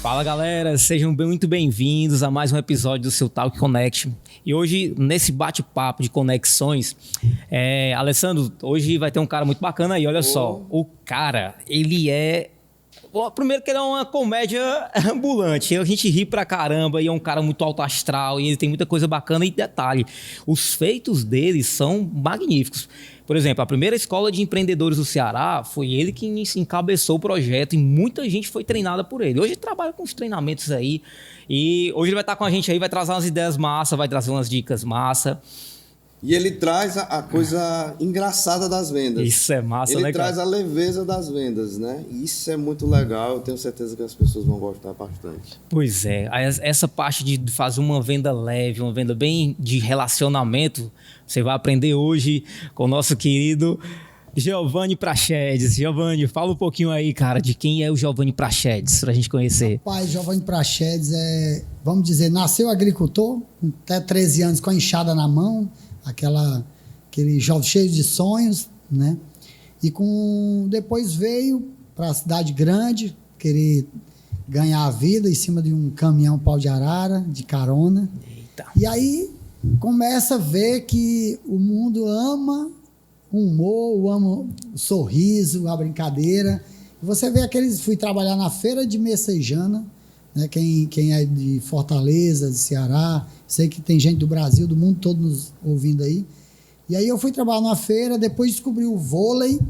Fala galera, sejam muito bem-vindos a mais um episódio do seu Talk Connect. E hoje, nesse bate-papo de conexões, Alessandro, hoje vai ter um cara muito bacana aí, olha só. O cara, ele é... Primeiro que ele é uma comédia ambulante, a gente ri pra caramba e é um cara muito alto astral e ele tem muita coisa bacana. E detalhe, os feitos dele são magníficos. Por exemplo, a primeira escola de empreendedores do Ceará foi ele que encabeçou o projeto e muita gente foi treinada por ele. Hoje ele trabalha com os treinamentos aí e hoje ele vai estar com a gente aí, vai trazer umas ideias massa, vai trazer umas dicas massa. E ele traz a coisa engraçada das vendas. Isso é massa, ele né, traz cara? a leveza das vendas, né? Isso é muito legal, eu tenho certeza que as pessoas vão gostar bastante. Pois é, essa parte de fazer uma venda leve, uma venda bem de relacionamento, você vai aprender hoje com o nosso querido Giovanni Prachedes. Giovanni, fala um pouquinho aí, cara, de quem é o Giovanni Prachedes, pra gente conhecer. Rapaz, Giovanni Prachedes vamos dizer, nasceu agricultor, até 13 anos com a enxada na mão, aquele jovem cheio de sonhos, né? E depois veio para a cidade grande, querer ganhar a vida em cima de um caminhão pau de arara, de carona. Eita. E aí começa a ver que o mundo ama o humor, ama o sorriso, a brincadeira. Você vê fui trabalhar na feira de Messejana, né? Quem é de Fortaleza, de Ceará, sei que tem gente do Brasil, do mundo todo nos ouvindo aí. E aí eu fui trabalhar na feira, depois descobri o vôlei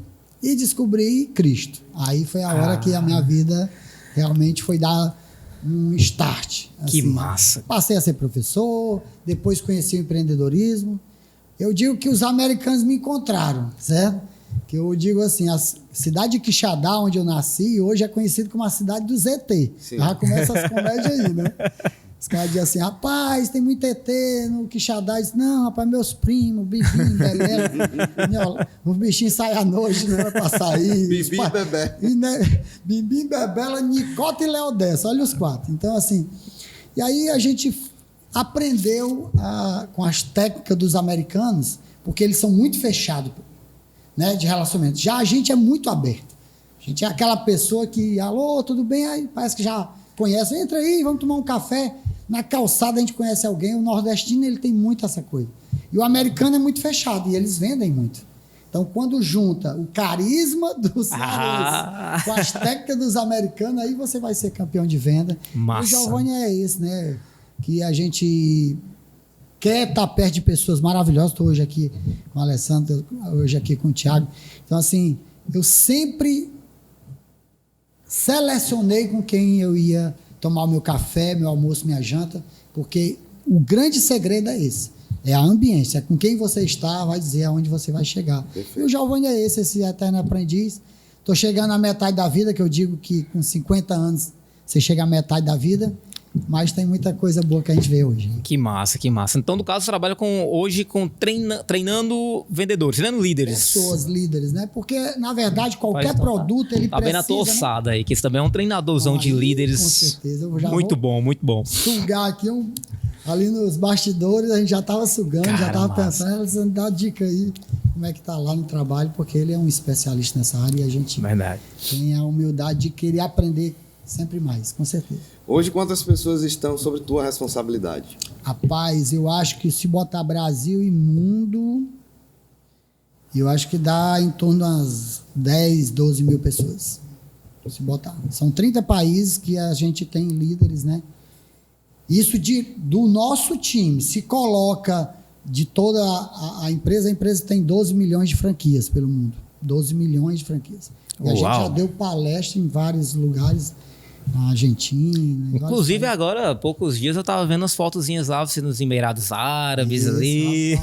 e descobri Cristo. Aí foi a hora que a minha vida realmente foi dar um start. Que assim. massa. Passei a ser professor, depois conheci o empreendedorismo. Eu digo que os americanos me encontraram, certo? Que eu digo assim, a cidade de Quixadá, onde eu nasci, hoje é conhecida como a cidade do ZT. Já começa as comédias aí, né? Os caras dizem assim, rapaz, tem muito ET no Quixadá. Eu disse, não, rapaz, meus primos, Bibim, Bebé. Os bichinhos saem à noite, né, pra sair. Bibi e Bebé. Bibim, Bebé, Nicota e Leodessa, olha os quatro. Então, assim, e aí a gente aprendeu com as técnicas dos americanos, porque eles são muito fechados, né, de relacionamento. Já a gente é muito aberto. A gente é aquela pessoa que, alô, tudo bem? Aí parece que já conhece, entra aí, vamos tomar um café. Na calçada a gente conhece alguém. O nordestino, ele tem muito essa coisa. E o americano é muito fechado e eles vendem muito. Então, quando junta o carisma dos cearenses com as técnicas dos americanos, aí você vai ser campeão de venda. Massa. O Giovanni é esse, né? Que a gente quer estar perto de pessoas maravilhosas. Estou hoje aqui com o Alessandro, hoje aqui com o Thiago. Então, assim, eu sempre selecionei com quem eu ia tomar o meu café, meu almoço, minha janta, porque o grande segredo é esse. É a ambiência. É com quem você está, vai dizer aonde você vai chegar. Perfeito. E o Giovanni é esse eterno aprendiz. Estou chegando à metade da vida, que eu digo que com 50 anos você chega à metade da vida. Mas tem muita coisa boa que a gente vê hoje. Que massa, que massa. Então, no caso, você trabalha hoje treinando vendedores, treinando líderes. Pessoas, líderes, né? Porque, na verdade, qualquer produto, ele precisa... Tá bem na tua ossada, né? Aí, que esse também é um treinadorzão de líderes. Com certeza. Eu já muito bom, muito bom. Sugar aqui, ali nos bastidores, a gente já estava sugando, já estava pensando, você dá dica aí, como é que tá lá no trabalho, porque ele é um especialista nessa área e a gente tem a humildade de querer aprender sempre mais, com certeza. Hoje, quantas pessoas estão sob tua responsabilidade? Rapaz, eu acho que se botar Brasil e mundo, eu acho que dá em torno de umas 10, 12 mil pessoas. Se botar. São 30 países que a gente tem líderes, né? Isso do nosso time. Se coloca de toda a empresa tem 12 milhões de franquias pelo mundo. 12 milhões de franquias. E a gente já deu palestra em vários lugares, na Argentina. Inclusive, agora, há poucos dias, eu tava vendo as fotozinhas lá, você nos Emirados Árabes, ali,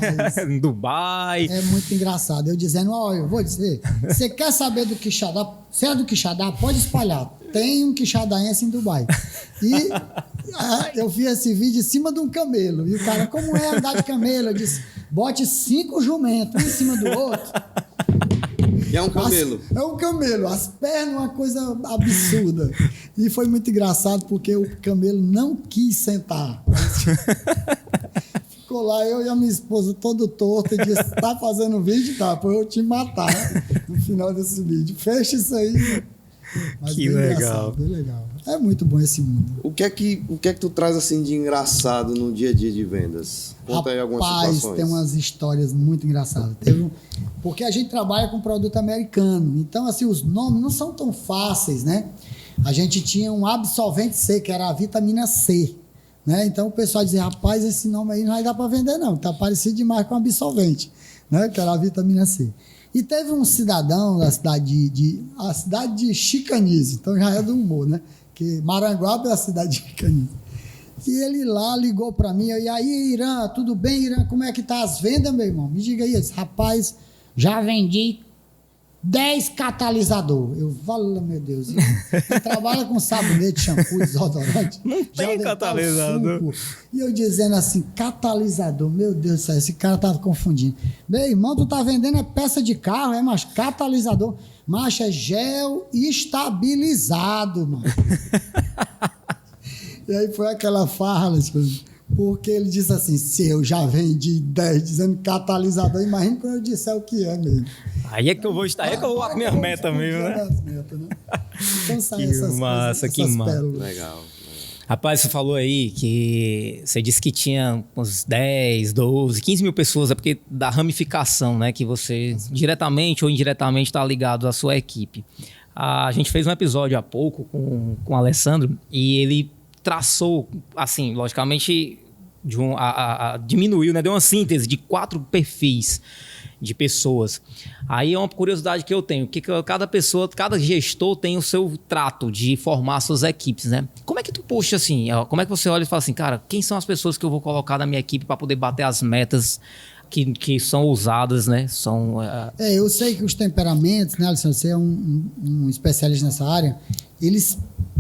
em Dubai. É muito engraçado. Eu dizendo, olha, eu vou dizer, você quer saber do Quixadá? Você é do Quixadá? Pode espalhar. Tem um quixadaense em Dubai. E eu vi esse vídeo em cima de um camelo. E o cara, como é andar de camelo? Eu disse, bote 5 jumentos, um em cima do outro. E é um camelo. É um camelo. As pernas, uma coisa absurda. E foi muito engraçado porque o camelo não quis sentar. Ficou lá, eu e a minha esposa todo torto e disse, tá fazendo vídeo? Tá, pô, eu te matar no final desse vídeo. Fecha isso aí. Mas Que bem legal. engraçado, bem legal. É muito bom esse mundo. O que é que tu traz assim de engraçado no dia a dia de vendas? Conta aí algumas situações. Tem umas histórias muito engraçadas. Porque a gente trabalha com produto americano. Então, assim, os nomes não são tão fáceis, né? A gente tinha um absorvente C, que era a vitamina C. Né? Então, o pessoal dizia, rapaz, esse nome aí não vai dar para vender, não. Está parecido demais com absorvente, né? Que era a vitamina C. E teve um cidadão da cidade a cidade de Chicanize, então já é do humor, né? Que Maranguape é a cidade de Chicanize. E ele lá ligou para mim, e aí, Irã, tudo bem, Irã? Como é que tá as vendas, meu irmão? Me diga aí. Eu disse, rapaz, já vendi 10 catalisador. Eu falo, meu Deus. Ele trabalha com sabonete, shampoo, desodorante. Não tem catalisador. E eu dizendo assim, catalisador. Meu Deus do céu, esse cara tá confundindo. Meu irmão, tu tá vendendo peça de carro, mas catalisador. Macho, é gel estabilizado, mano. E aí foi aquela farra, porque ele disse assim, se eu já vendi 10 dizendo catalisador, imagina quando eu disser o que é mesmo. Aí é que eu vou estar, aí é que eu vou com a minha meta mesmo, né? Então sai Que essas massa, coisas, que essas massa. pérolas. Legal. Rapaz, você falou aí que você disse que tinha uns 10, 12, 15 mil pessoas, é porque da ramificação, né? Que você diretamente ou indiretamente está ligado à sua equipe. A gente fez um episódio há pouco com o Alessandro e ele traçou, assim, logicamente, diminuiu, né? Deu uma síntese de 4 perfis de pessoas. Aí é uma curiosidade que eu tenho, que cada pessoa, cada gestor tem o seu trato de formar suas equipes, né? Como é que tu puxa assim, como é que você olha e fala assim, cara, quem são as pessoas que eu vou colocar na minha equipe para poder bater as metas que são ousadas, né? Eu sei que os temperamentos, né, Alessandro, você é um especialista nessa área, eles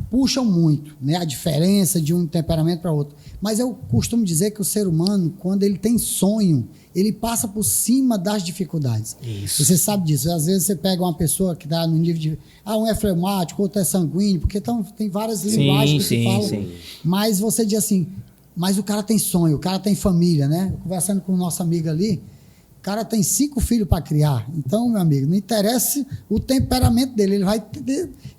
puxam muito, né, a diferença de um temperamento para outro. Mas eu costumo dizer que o ser humano, quando ele tem sonho, ele passa por cima das dificuldades. Isso. Você sabe disso. Às vezes você pega uma pessoa que está no nível de... um é fleumático, outro é sanguíneo, porque tem várias linguagens que se falam. Sim. Mas você diz assim, mas o cara tem sonho, o cara tem família, né? Conversando com o nosso amigo ali, o cara tem 5 filhos para criar. Então, meu amigo, não interessa o temperamento dele,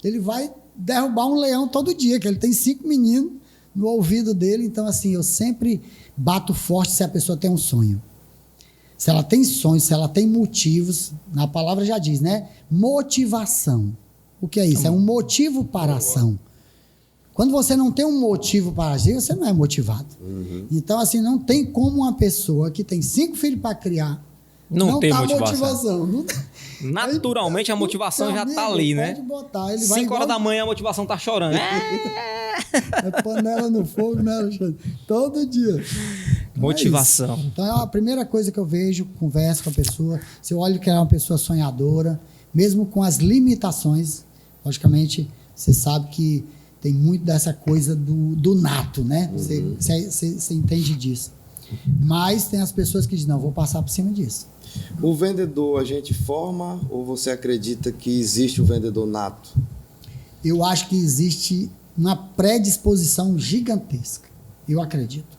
ele vai derrubar um leão todo dia, que ele tem 5 meninos no ouvido dele. Então, assim, eu sempre bato forte se a pessoa tem um sonho. Se ela tem sonhos, se ela tem motivos, na palavra já diz, né? Motivação. O que é isso? É um motivo para a ação. Quando você não tem um motivo para agir, você não é motivado. Uhum. Então, assim, não tem como uma pessoa que tem 5 filhos para criar não tem motivação. Não... Naturalmente a motivação já está ali, né? Pode botar. Ele 5 horas da manhã a motivação está chorando. É panela no fogo, né, Alexandre? Todo dia. Motivação. Então é a primeira coisa que eu vejo, converso com a pessoa. Se eu olho que ela é uma pessoa sonhadora, mesmo com as limitações, logicamente, você sabe que tem muito dessa coisa do nato, né? Uhum. Você entende disso. Mas tem as pessoas que dizem, não, vou passar por cima disso. O vendedor a gente forma ou você acredita que existe o vendedor nato? Eu acho que existe uma predisposição gigantesca. Eu acredito.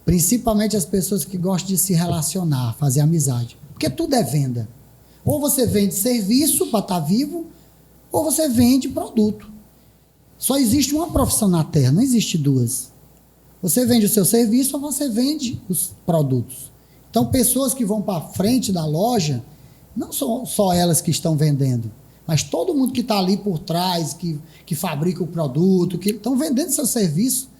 Principalmente as pessoas que gostam de se relacionar, fazer amizade. Porque tudo é venda. Ou você vende serviço para estar vivo, ou você vende produto. Só existe uma profissão na Terra, não existe duas. Você vende o seu serviço ou você vende os produtos. Então, pessoas que vão para frente da loja, não são só elas que estão vendendo, mas todo mundo que está ali por trás, que fabrica o produto, que estão vendendo seu serviço,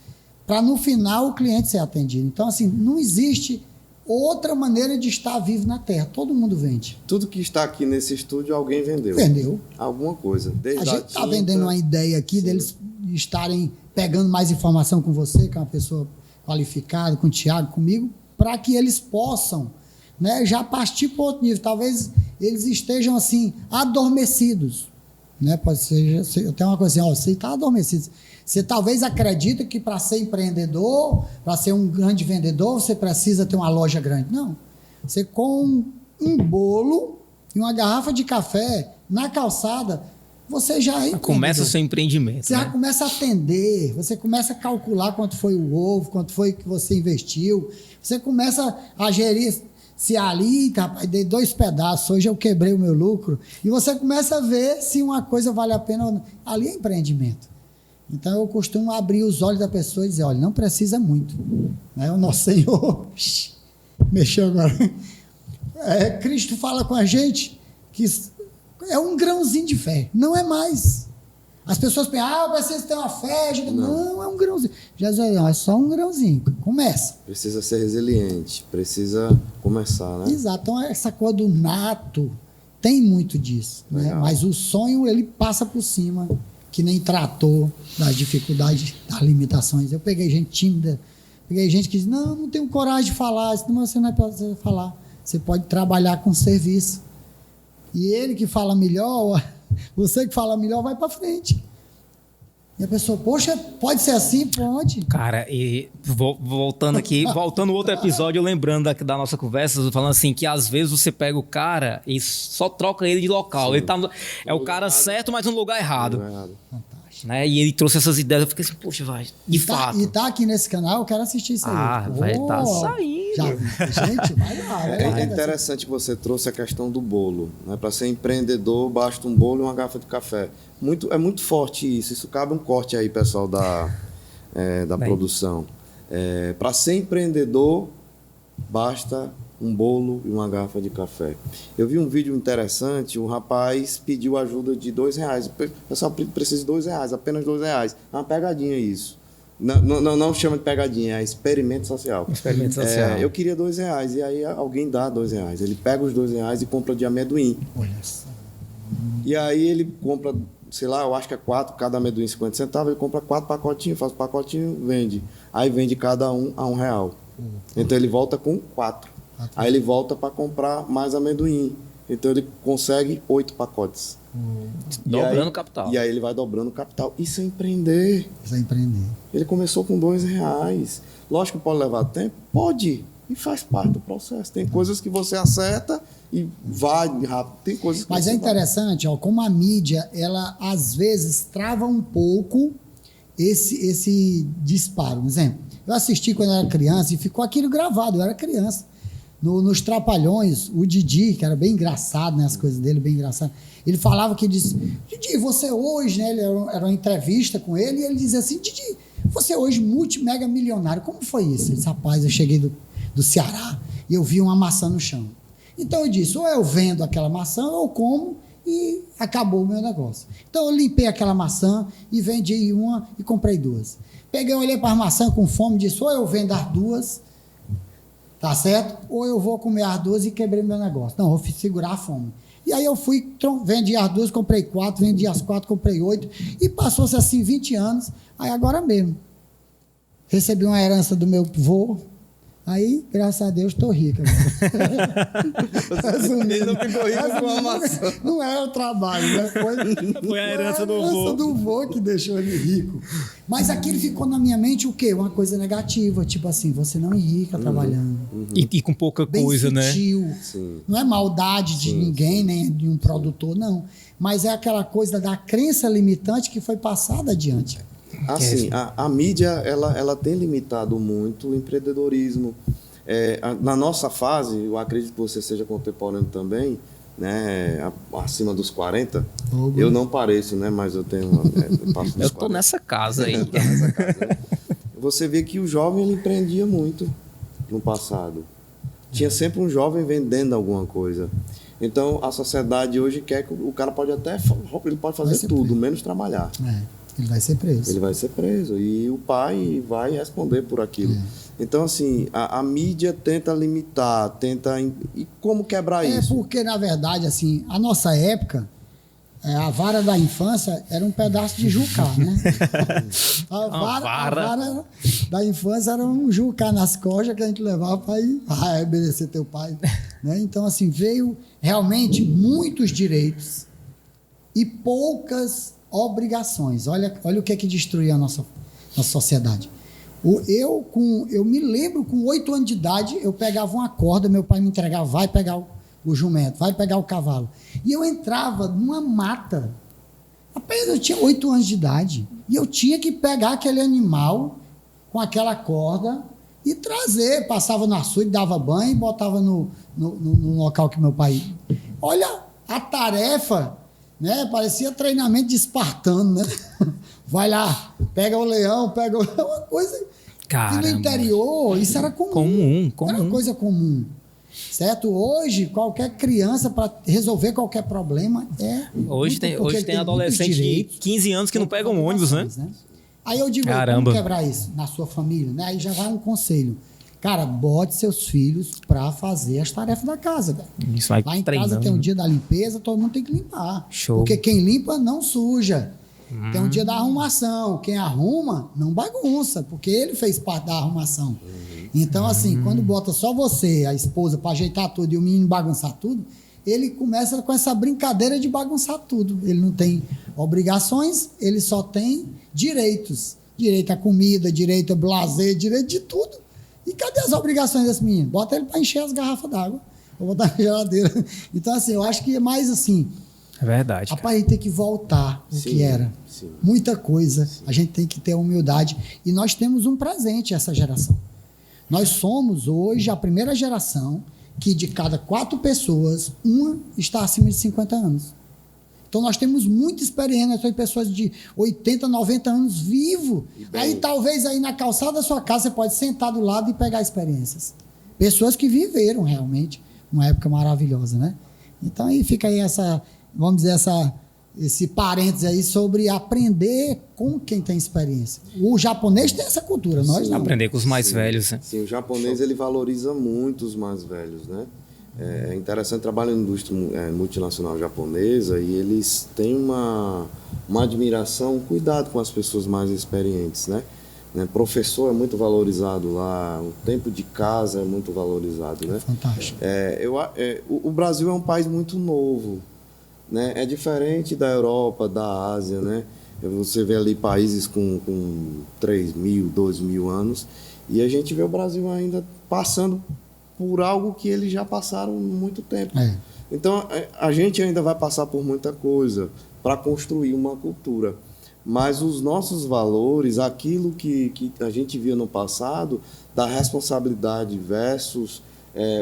para no final o cliente ser atendido. Então, assim, não existe outra maneira de estar vivo na Terra. Todo mundo vende. Tudo que está aqui nesse estúdio, alguém vendeu. Vendeu. Alguma coisa. Desde a gente está vendendo uma ideia aqui, sim, deles estarem pegando mais informação com você, que é uma pessoa qualificada, com o Thiago, comigo, para que eles possam, né, já partir para outro nível. Talvez eles estejam assim, adormecidos. Né? Pode ser, eu tenho uma coisa assim, você está adormecido. Você talvez acredita que para ser empreendedor, para ser um grande vendedor, você precisa ter uma loja grande. Não. Você com um bolo e uma garrafa de café na calçada, você já é começa o seu empreendimento. Você já começa a atender, você começa a calcular quanto foi o ovo, quanto foi que você investiu, você começa a gerir. Se ali, rapaz, dei 2 pedaços, hoje eu quebrei o meu lucro. E você começa a ver se uma coisa vale a pena ou não. Ali é empreendimento. Então eu costumo abrir os olhos da pessoa e dizer, olha, não precisa muito. Né? O nosso Senhor mexeu agora. Cristo fala com a gente que é um grãozinho de fé, não é mais. As pessoas pensam, eu preciso ter uma fé. Não, é um grãozinho. Jesus, não, é só um grãozinho. Começa. Precisa ser resiliente, precisa começar, né? Exato. Então, essa coisa do nato tem muito disso. Né? Mas o sonho, ele passa por cima, que nem tratou das dificuldades, das limitações. Eu peguei gente tímida, peguei gente que diz, não tenho coragem de falar. Não, você não é para falar. Você pode trabalhar com serviço. E ele que fala melhor... Você que fala melhor, vai para frente. E a pessoa, poxa, pode ser assim? Pode. Cara, e voltando aqui, voltando outro episódio, eu lembrando da nossa conversa, falando assim, que às vezes você pega o cara e só troca ele de local. Sim. Ele tá é o cara certo, mas no lugar errado. Fantástico. Né? E ele trouxe essas ideias, eu fiquei assim, poxa, vai, de fato. E tá aqui nesse canal, eu quero assistir isso aí. Vai estar saindo. Gente, vai lá. É interessante que você trouxe a questão do bolo. Né? Para ser empreendedor, basta um bolo e uma garrafa de café. É muito forte isso. Isso cabe um corte aí, pessoal da produção. Para ser empreendedor, basta um bolo e uma garrafa de café. Eu vi um vídeo interessante, um rapaz pediu ajuda de R$2. O pessoal precisa de R$2, apenas R$2. É uma pegadinha isso. Não chama de pegadinha, é experimento social. Experimento social. Eu queria R$2, e aí alguém dá R$2. Ele pega os R$2 e compra de amendoim. Olha só. E aí ele compra, sei lá, eu acho que é 4, cada amendoim 50 centavos, ele compra 4 pacotinhos, faz o pacotinho, vende. Aí vende cada um a R$1. Então ele volta com 4. Aí ele volta para comprar mais amendoim. Então ele consegue 8 pacotes. Dobrando o capital. E aí ele vai dobrando o capital. Isso é empreender. Isso é empreender. Ele começou com R$2. Lógico que pode levar tempo? Pode. E faz parte do processo. Tem coisas que você acerta e vai rápido. Tem coisas que Mas é interessante, como a mídia, ela às vezes trava um pouco esse disparo. Por exemplo, eu assisti quando eu era criança e ficou aquilo gravado. Eu era criança. Nos Trapalhões, o Didi, que era bem engraçado, né, as coisas dele, bem engraçado, ele falava que disse, Didi, você hoje, né, era uma entrevista com ele, e ele dizia assim, Didi, você hoje multimega milionário, como foi isso? Ele disse, rapaz, eu cheguei do Ceará e eu vi uma maçã no chão. Então eu disse, ou eu vendo aquela maçã, ou eu como, e acabou o meu negócio. Então eu limpei aquela maçã e vendi uma e comprei 2. Peguei, olhei para a maçã com fome e disse, ou eu vendo as 2, tá certo? Ou eu vou comer as 2 e quebrei meu negócio. Não, vou segurar a fome. E aí eu fui, vendi as 2, comprei 4, vendi as 4, comprei 8. E passou-se assim 20 anos. Aí agora mesmo. Recebi uma herança do meu avô. Aí, graças a Deus, estou rica. Ele não ficou rico com a maçã. Não é o trabalho, né? Foi a herança do vô. Foi a herança do vô que deixou ele rico. Mas aquilo ficou na minha mente o quê? Uma coisa negativa. Tipo assim, você não enrica trabalhando. E com pouca bem coisa, sutil. né? Sim. Não é maldade de ninguém, nem de um produtor, não. Mas é aquela coisa da crença limitante que foi passada adiante. Assim, a mídia ela tem limitado muito o empreendedorismo. Na nossa fase, eu acredito que você seja contemporâneo também, né, acima dos 40. Eu não pareço, né, mas eu tenho. Eu passo dos Eu tô 40. nessa casa aí. Né? Você vê que o jovem ele empreendia muito no passado. Tinha sempre um jovem vendendo alguma coisa. Então a sociedade hoje quer que o cara pode até ele pode fazer tudo, menos trabalhar. Ele vai ser preso. Ele vai ser preso e o pai vai responder por aquilo. Então, assim, a mídia tenta limitar, E como quebrar isso? Porque, na verdade, assim, a nossa época, a vara da infância era um pedaço de jucá, né? A vara da infância era um jucá nas costas que a gente levava para ir obedecer teu pai. Né? Então, assim, veio realmente muitos direitos e poucas obrigações. Olha o que é que destruiu a nossa sociedade. Eu me lembro, com 8 anos de idade, eu pegava uma corda, meu pai me entregava, vai pegar o jumento, vai pegar o cavalo. E eu entrava numa mata. Apenas eu tinha 8 anos de idade. E eu tinha que pegar aquele animal com aquela corda e trazer. Passava no açude, dava banho e botava no local que meu pai... Olha, a tarefa, né? Parecia treinamento de espartano, né? Vai lá, pega o leão, pega uma coisa... Caramba. Que no interior, isso era comum. Comum. Era uma coisa comum. Certo? Hoje, qualquer criança, para resolver qualquer problema, Hoje tem adolescente de 15 anos que não pega um ônibus, né? Aí eu digo, Caramba. como quebrar isso na sua família? Né? Aí já vai um conselho. Cara, bote seus filhos para fazer as tarefas da casa. Cara. Isso vai lá em treinando. casa tem um dia da limpeza, todo mundo tem que limpar. Show. Porque quem limpa não suja. Tem um dia da arrumação. Quem arruma, não bagunça, porque ele fez parte da arrumação. Então, assim, quando bota só você, a esposa, para ajeitar tudo e o menino bagunçar tudo, ele começa com essa brincadeira de bagunçar tudo. Ele não tem obrigações, ele só tem direitos. Direito à comida, direito a lazer, direito de tudo. E cadê as obrigações desse menino? Bota ele para encher as garrafas d'água, ou botar na geladeira. Então, assim, eu acho que é mais assim... É verdade. Rapaz, a gente tem que voltar o que era. Sim. Muita coisa. Sim. A gente tem que ter humildade. E nós temos um presente, essa geração. Nós somos, hoje, a primeira geração que de cada 4 pessoas, uma está acima de 50 anos. Então, nós temos muita experiência. Nós temos pessoas de 80, 90 anos vivo. Aí, talvez, aí na calçada da sua casa, você pode sentar do lado e pegar experiências. Pessoas que viveram, realmente, uma época maravilhosa, né? Então, aí fica aí essa... Vamos dizer, esse parênteses aí sobre aprender com quem tem experiência. O japonês tem essa cultura, nós não. Aprender com os mais velhos. Né? Sim, o japonês ele valoriza muito os mais velhos, né? É interessante, trabalhar na indústria multinacional japonesa e eles têm uma admiração, um cuidado com as pessoas mais experientes, né? Professor é muito valorizado lá, o tempo de casa é muito valorizado, né? Fantástico. O Brasil é um país muito novo. Né? É diferente da Europa, da Ásia, né? Você vê ali países com 3.000, 2.000 anos e a gente vê o Brasil ainda passando por algo que eles já passaram há muito tempo. Então, a gente ainda vai passar por muita coisa para construir uma cultura. Mas os nossos valores, aquilo que a gente via no passado, da responsabilidade versus...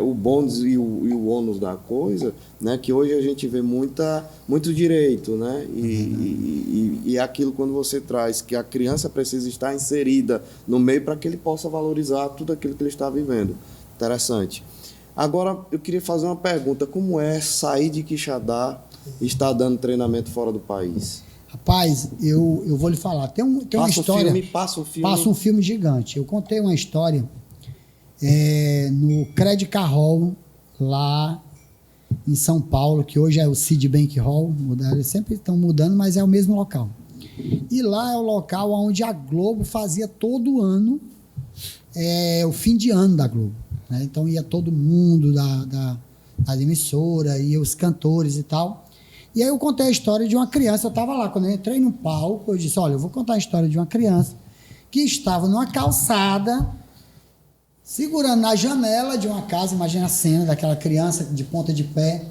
o bônus e o ônus da coisa, né? Que hoje a gente vê muito direito, né? E aquilo quando você traz que a criança precisa estar inserida no meio para que ele possa valorizar tudo aquilo que ele está vivendo. Interessante. Agora, eu queria fazer uma pergunta. Como é sair de Quixadá e estar dando treinamento fora do país? Rapaz, eu vou lhe falar. Tem uma história... Passa um filme gigante. Eu contei uma história... no Credit Card Hall, lá em São Paulo, que hoje é o Citibank Hall, eles sempre estão mudando, mas é o mesmo local. E lá é o local onde a Globo fazia todo ano o fim de ano da Globo. Né? Então ia todo mundo da emissora, ia os cantores e tal. E aí eu contei a história de uma criança, eu estava lá, quando eu entrei no palco, eu disse, olha, eu vou contar a história de uma criança que estava numa calçada, segurando na janela de uma casa, imagina a cena daquela criança de ponta de pé,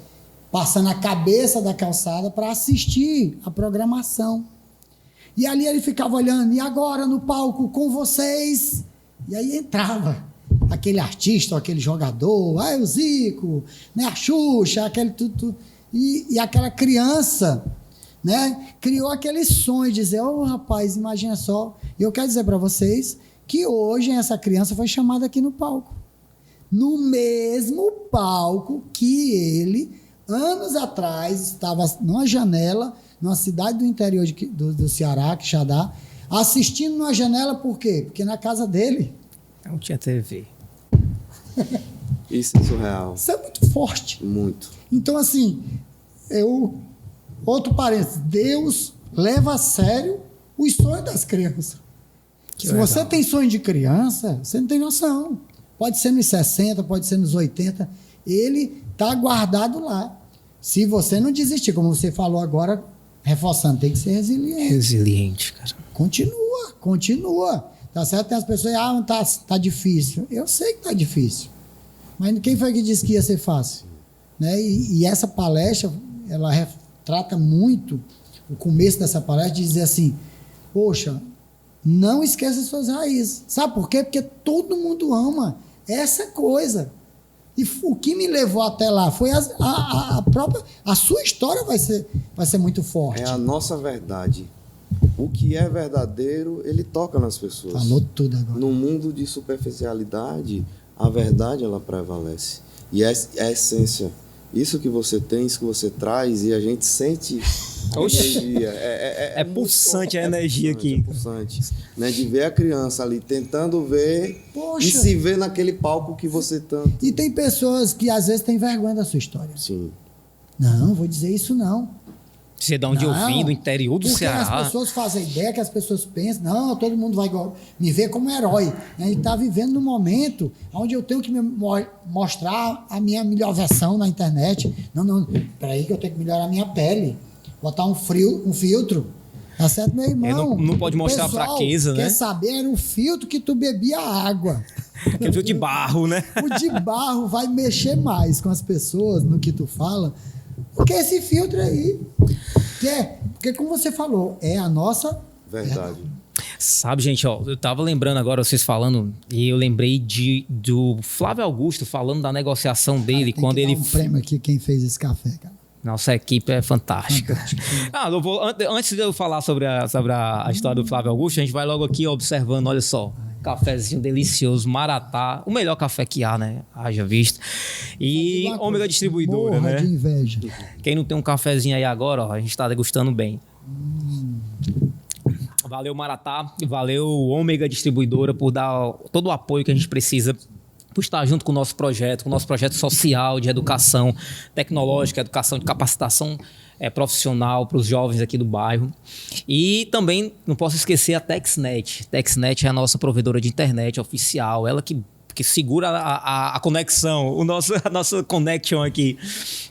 passando a cabeça da calçada para assistir a programação. E ali ele ficava olhando, e agora no palco com vocês? E aí entrava aquele artista, aquele jogador, o Zico, né, a Xuxa, aquele tudo. E aquela criança, né, criou aquele sonho de dizer, rapaz, imagina só. E eu quero dizer para vocês que hoje essa criança foi chamada aqui no palco. No mesmo palco que ele, anos atrás, estava numa janela, numa cidade do interior do Ceará, Quixadá, assistindo numa janela, por quê? Porque na casa dele... Não tinha TV. Isso é surreal. Isso é muito forte. Muito. Então, assim, outro parênteses, Deus leva a sério os sonhos das crianças. Se você tem sonho de criança, você não tem noção. Pode ser nos 60, pode ser nos 80. Ele está guardado lá. Se você não desistir, como você falou agora, reforçando, tem que ser resiliente. Resiliente, cara. Continua. Tá certo? Tem as pessoas, não tá difícil. Eu sei que tá difícil. Mas quem foi que disse que ia ser fácil? Né? E essa palestra, ela retrata muito o começo dessa palestra, de dizer assim, poxa, Não esqueça suas raízes. Sabe por quê? Porque todo mundo ama essa coisa. E o que me levou até lá foi a própria... A sua história vai ser muito forte. É a nossa verdade. O que é verdadeiro, ele toca nas pessoas. Falou tudo agora. No mundo de superficialidade, a verdade, ela prevalece. E é a essência. Isso que você tem, isso que você traz, e a gente sente a energia. É pulsante a energia aqui. É pulsante. Né? De ver a criança ali tentando ver Poxa. e se ver naquele palco que você tanto... E tem pessoas que às vezes têm vergonha da sua história. Sim. Não, vou dizer isso não. Você é de onde eu vim, do interior do porque Ceará. as pessoas fazem ideia, que as pessoas pensam, não, todo mundo vai me ver como herói. A gente está vivendo num momento onde eu tenho que mostrar a minha melhor versão na internet. Não, peraí que eu tenho que melhorar a minha pele. Botar um filtro. Tá certo, meu irmão? Não pode mostrar a fraqueza, né? Quer saber, era o filtro que tu bebia água. Aquele filtro de barro, né? O de barro vai mexer mais com as pessoas no que tu fala. Porque esse filtro aí, porque como você falou, é a nossa Verdade. Sabe, gente, ó, eu tava lembrando agora, vocês falando, e eu lembrei do Flávio Augusto falando da negociação dele, Tem quando que ele... dar um prêmio aqui quem fez esse café, cara. Nossa equipe é fantástica. Antes de eu falar sobre a história do Flávio Augusto, a gente vai logo aqui observando, olha só, cafezinho delicioso, Maratá, o melhor café que há, né? Haja visto. E Ômega Distribuidora, Morra né? de inveja. Quem não tem um cafezinho aí agora, ó, a gente tá degustando bem. Valeu, Maratá, valeu, Ômega Distribuidora, por dar todo o apoio que a gente precisa, por estar junto com o nosso projeto social de educação tecnológica, educação de capacitação profissional para os jovens aqui do bairro. E também não posso esquecer a TexNet. TexNet é a nossa provedora de internet oficial, ela que segura a conexão, a nossa connection aqui.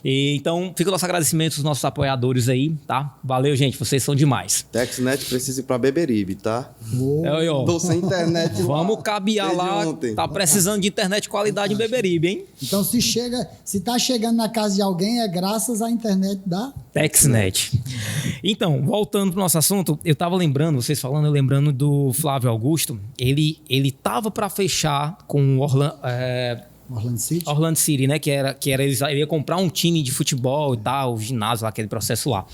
E, então, fica o nosso agradecimento aos nossos apoiadores aí, tá? Valeu, gente, vocês são demais. TexNet precisa ir para Beberibe, tá? Tô sem internet lá. Vamos cabear lá, tá precisando de internet de qualidade em Beberibe, hein? Então, se tá chegando na casa de alguém, é graças à internet da TexNet. Então, voltando pro nosso assunto, eu tava lembrando, vocês falando, eu lembrando do Flávio Augusto, ele tava para fechar com Orlando City, né? Que era ele ia comprar um time de futebol e tal, o ginásio lá, aquele processo lá.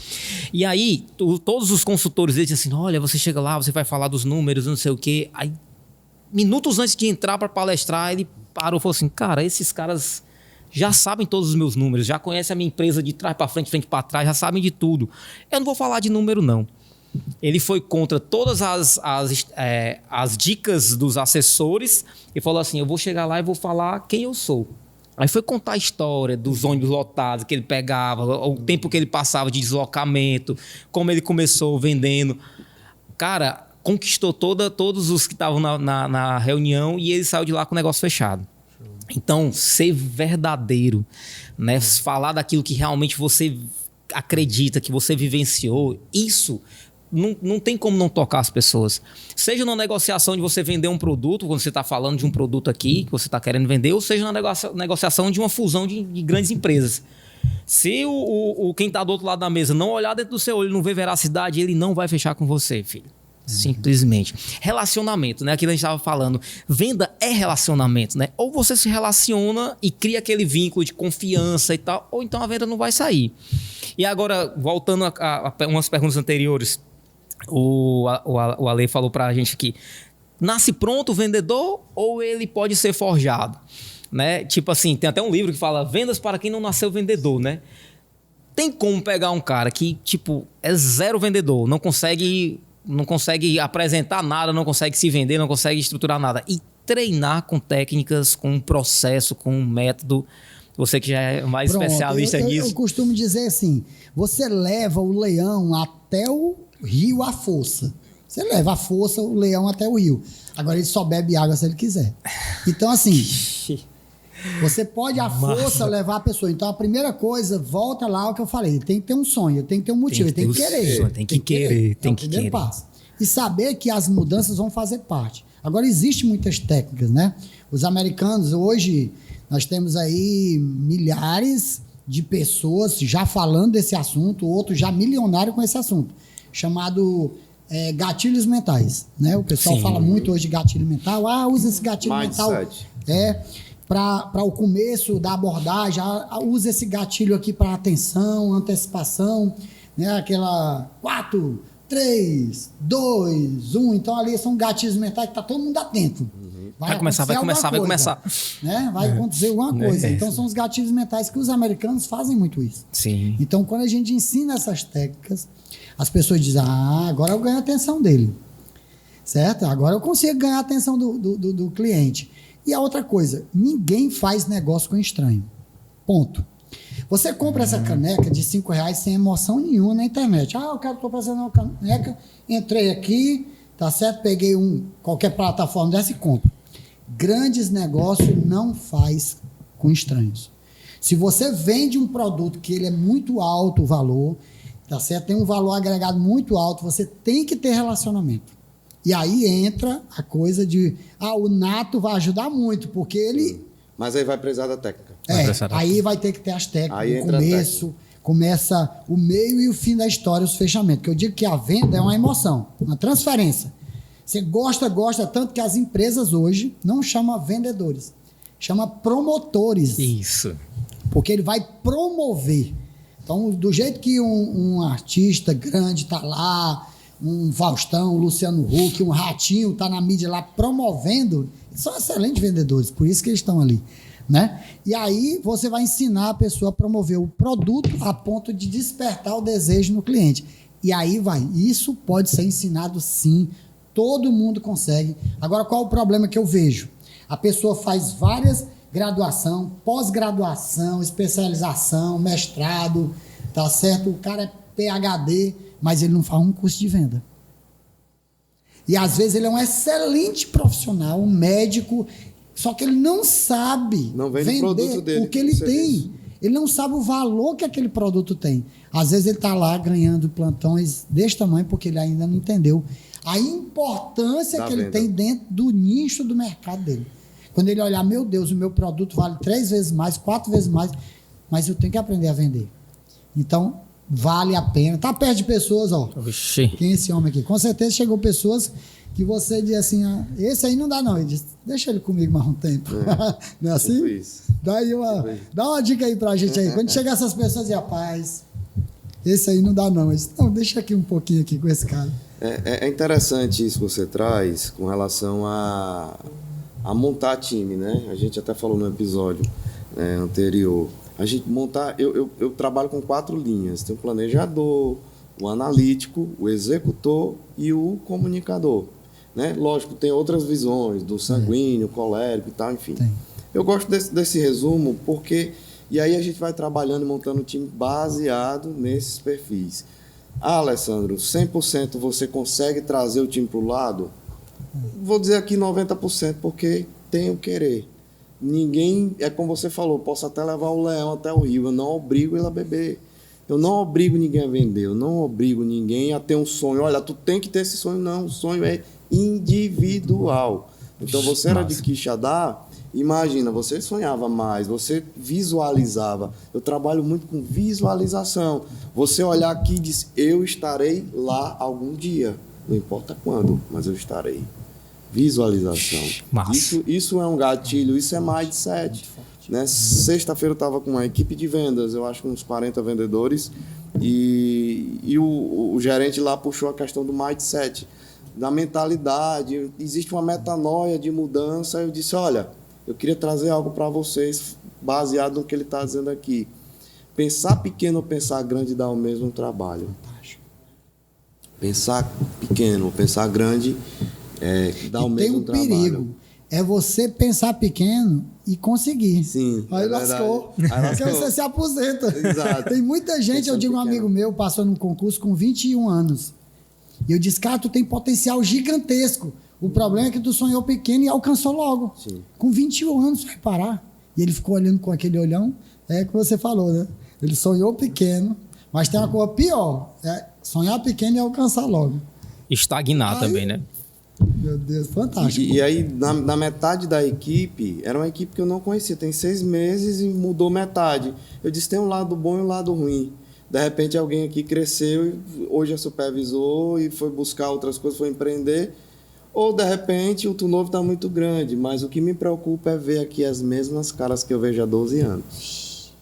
E aí, todos os consultores dele diziam assim, olha, você chega lá, você vai falar dos números, não sei o quê. Aí, minutos antes de entrar para palestrar, ele parou e falou assim, cara, esses caras já sabem todos os meus números, já conhecem a minha empresa de trás para frente, frente para trás, já sabem de tudo. Eu não vou falar de número, não. Ele foi contra todas as dicas dos assessores e falou assim, eu vou chegar lá e vou falar quem eu sou. Aí foi contar a história dos ônibus lotados que ele pegava, o tempo que ele passava de deslocamento, como ele começou vendendo. Cara, conquistou todos os que estavam na reunião e ele saiu de lá com o negócio fechado. Então, ser verdadeiro, né? Falar daquilo que realmente você acredita, que você vivenciou, isso não tem como não tocar as pessoas. Seja na negociação de você vender um produto, quando você está falando de um produto aqui que você está querendo vender, ou seja na negociação de uma fusão de grandes empresas. Se quem está do outro lado da mesa não olhar dentro do seu olho, não ver veracidade, ele não vai fechar com você, filho. Simplesmente. Relacionamento, né? Aquilo que a gente estava falando. Venda é relacionamento, né? Ou você se relaciona e cria aquele vínculo de confiança e tal, ou então a venda não vai sair. E agora, voltando a umas perguntas anteriores, o Ale falou para a gente aqui, nasce pronto o vendedor ou ele pode ser forjado? Né? Tipo assim, tem até um livro que fala vendas para quem não nasceu vendedor, né? Tem como pegar um cara que, tipo, é zero vendedor, não consegue apresentar nada, não consegue se vender, não consegue estruturar nada. E treinar com técnicas, com um processo, com um método. Você que já é mais especialista nisso. Eu costumo dizer assim, você leva o leão até o rio à força. Você leva a força, o leão até o rio. Agora ele só bebe água se ele quiser. Então assim, você pode à força levar a pessoa. Então a primeira coisa, volta lá ao que eu falei. Tem que ter um sonho, tem que ter um motivo, tem que querer. Tem que querer, tem que querer. Passo. E saber que as mudanças vão fazer parte. Agora existem muitas técnicas, né? Os americanos hoje, nós temos aí milhares de pessoas já falando desse assunto, outros já milionários com esse assunto, chamado gatilhos mentais, né? O pessoal fala muito hoje de gatilho mental. Usa esse gatilho mental para o começo da abordagem. Usa esse gatilho aqui para atenção, antecipação, né? Aquela 4, 3, 2, 1. Então ali são gatilhos mentais que tá todo mundo atento. Vai começar. Né? Vai acontecer alguma coisa. Então são os gatilhos mentais que os americanos fazem muito isso. Sim. Então quando a gente ensina essas técnicas, as pessoas dizem, agora eu ganho a atenção dele. Certo? Agora eu consigo ganhar a atenção do cliente. E a outra coisa, ninguém faz negócio com estranho. Ponto. Você compra essa caneca de R$5 sem emoção nenhuma na internet. Eu estou fazendo uma caneca, entrei aqui, tá certo? Peguei qualquer plataforma dessa e compro. Grandes negócios não faz com estranhos. Se você vende um produto que ele é muito alto o valor, tá certo? Tem um valor agregado muito alto, você tem que ter relacionamento. E aí entra a coisa de, o nato vai ajudar muito, porque ele... Mas aí vai precisar da técnica. Aí vai ter que ter as técnicas. Aí o começo, começa o meio e o fim da história, os fechamentos. Porque eu digo que a venda é uma emoção, uma transferência. Você gosta, tanto que as empresas hoje não chamam vendedores, chama promotores. Isso. Porque ele vai promover. Então, do jeito que um artista grande está lá, um Faustão, um Luciano Huck, um Ratinho está na mídia lá promovendo, eles são excelentes vendedores, por isso que eles estão ali. Né? E aí você vai ensinar a pessoa a promover o produto a ponto de despertar o desejo no cliente. E aí isso pode ser ensinado sim, todo mundo consegue. Agora, qual o problema que eu vejo? A pessoa faz várias graduação, pós-graduação, especialização, mestrado, tá certo? O cara é PhD, mas ele não faz um curso de venda. E às vezes ele é um excelente profissional, um médico, só que ele não sabe vender o que ele tem. Ele não sabe o valor que aquele produto tem. Às vezes ele está lá ganhando plantões desse tamanho porque ele ainda não entendeu a importância que ele tem dentro do nicho do mercado dele. Quando ele olhar, meu Deus, o meu produto vale 3 vezes mais, 4 vezes mais, mas eu tenho que aprender a vender. Então, vale a pena. Tá perto de pessoas, Oxi. Quem é esse homem aqui? Com certeza chegou pessoas que você diz assim, esse aí não dá não. Ele diz, deixa ele comigo mais um tempo. Não é assim? Isso. Dá uma dica aí pra gente aí. Quando chegar essas pessoas, diz, rapaz, esse aí não dá não. Ele diz, não, deixa aqui um pouquinho aqui com esse cara. É interessante isso que você traz com relação a montar time, né? A gente até falou no episódio anterior. A gente montar... Eu trabalho com 4 linhas. Tem o planejador, o analítico, o executor e o comunicador. Né? Lógico, tem outras visões, do sanguíneo, colérico e tal, enfim. Tem. Eu gosto desse resumo porque... E aí a gente vai trabalhando e montando um time baseado nesses perfis. Alessandro, 100% você consegue trazer o time para o lado? Vou dizer aqui 90%, porque tem o querer. Ninguém, é como você falou, posso até levar o leão até o rio, eu não obrigo ele a beber. Eu não obrigo ninguém a vender, eu não obrigo ninguém a ter um sonho. Olha, tu tem que ter esse sonho. Não, o sonho é individual. Então você era de Quixadá, imagina, você sonhava mais, você visualizava. Eu trabalho muito com visualização. Você olhar aqui e diz, eu estarei lá algum dia. Não importa quando, mas eu estarei. Visualização. Isso é um gatilho, isso é mindset. Né? Sexta-feira eu estava com uma equipe de vendas, eu acho que uns 40 vendedores, e o gerente lá puxou a questão do mindset, da mentalidade. Existe uma metanoia de mudança. Eu disse, olha, eu queria trazer algo para vocês baseado no que ele está dizendo aqui. Pensar pequeno ou pensar grande dá o mesmo trabalho. Pensar pequeno ou pensar grande dá o mesmo trabalho. Tem um perigo. É você pensar pequeno e conseguir. Sim. Aí lascou. Porque você se aposenta. Exato. Tem muita gente, eu digo, um amigo meu passou num concurso com 21 anos. E eu disse, cara, tu tem potencial gigantesco. O problema é que tu sonhou pequeno e alcançou logo. Sim. Com 21 anos, vai parar. E ele ficou olhando com aquele olhão, o que você falou, né? Ele sonhou pequeno, mas tem uma coisa pior. Sonhar pequeno e alcançar logo. Estagnar também, né? Meu Deus, fantástico. E aí, na metade da equipe, era uma equipe que eu não conhecia. Tem 6 meses e mudou metade. Eu disse, tem um lado bom e um lado ruim. De repente alguém aqui cresceu e hoje é supervisor e foi buscar outras coisas, foi empreender. Ou de repente o turnover está muito grande, mas o que me preocupa é ver aqui as mesmas caras que eu vejo há 12 anos.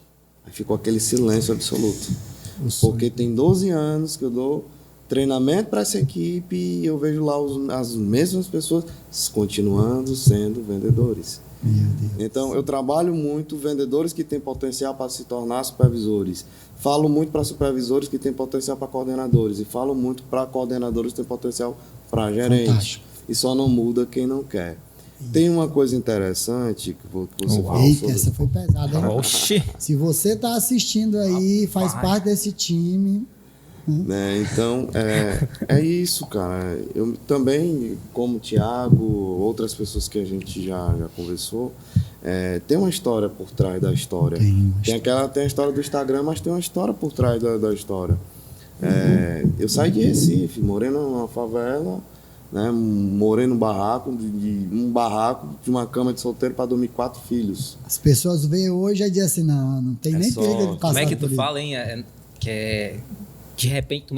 Aí ficou aquele silêncio absoluto. Porque tem 12 anos que eu dou treinamento para essa equipe e eu vejo lá as mesmas pessoas continuando sendo vendedores. Então, eu trabalho muito vendedores que têm potencial para se tornar supervisores. Falo muito para supervisores que têm potencial para coordenadores. E falo muito para coordenadores que têm potencial para gerentes. Fantástico. E só não muda quem não quer. Tem uma coisa interessante que você falou Eita, sobre... essa foi pesada, hein? Oxi. Se você está assistindo aí, faz parte desse time... Né? Então, é isso, cara. Eu também, como o Thiago, outras pessoas que a gente já conversou, tem uma história por trás da história. Tem a história do Instagram, mas tem uma história por trás da história. Eu saí de Recife, morei numa favela, né? Morei num barraco, de uma cama de solteiro para dormir 4 filhos. As pessoas veem hoje e dizem assim, não tem nem só... perigo de passar. Como é que tu por fala, hein? De repente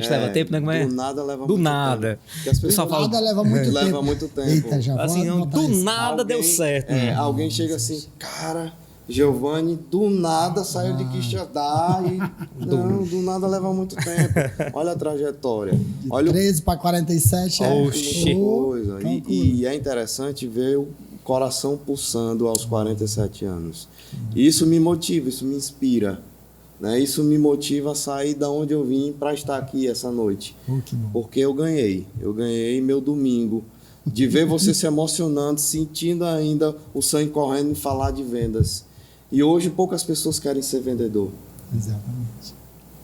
leva tempo, né? Como é? Do nada leva do muito nada. tempo. Porque as pessoas isso. Nada leva muito tempo. Leva muito tempo. Eita, já vou Assim, não, anotar do isso. nada deu certo. Alguém chega assim, cara, Giovanni, do nada saiu de Quixadá e... Não, do nada leva muito tempo. Olha a trajetória. Olha 13 para 47 muita coisa. E é interessante ver o coração pulsando aos 47 anos. Isso me motiva, isso me inspira. Né? Isso me motiva a sair da onde eu vim para estar aqui essa noite. Que bom. Porque eu ganhei meu domingo de ver você se emocionando, sentindo ainda o sangue correndo em falar de vendas. E hoje poucas pessoas querem ser vendedor. Exatamente.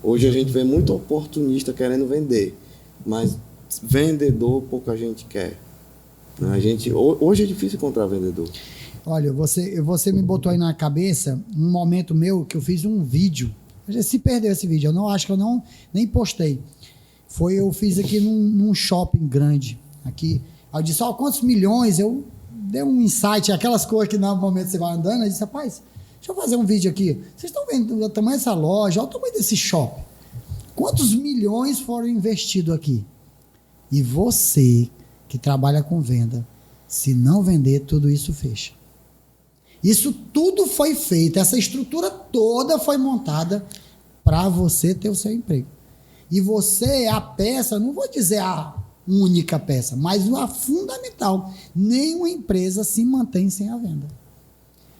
Hoje a gente vê muito oportunista querendo vender, mas vendedor pouca gente quer. Hoje é difícil encontrar vendedor. Olha, você me botou aí na cabeça um momento meu que eu fiz um vídeo. Se perdeu esse vídeo, eu não acho que eu nem postei. Eu fiz aqui num shopping grande. Aqui. Aí eu disse, quantos milhões? Eu dei um insight, aquelas coisas que no momento você vai andando. Eu disse, rapaz, deixa eu fazer um vídeo aqui. Vocês estão vendo o tamanho dessa loja, olha o tamanho desse shopping. Quantos milhões foram investidos aqui? E você, que trabalha com venda, se não vender, tudo isso fecha. Isso tudo foi feito, essa estrutura toda foi montada para você ter o seu emprego. E você é a peça, não vou dizer a única peça, mas a fundamental. Nenhuma empresa se mantém sem a venda.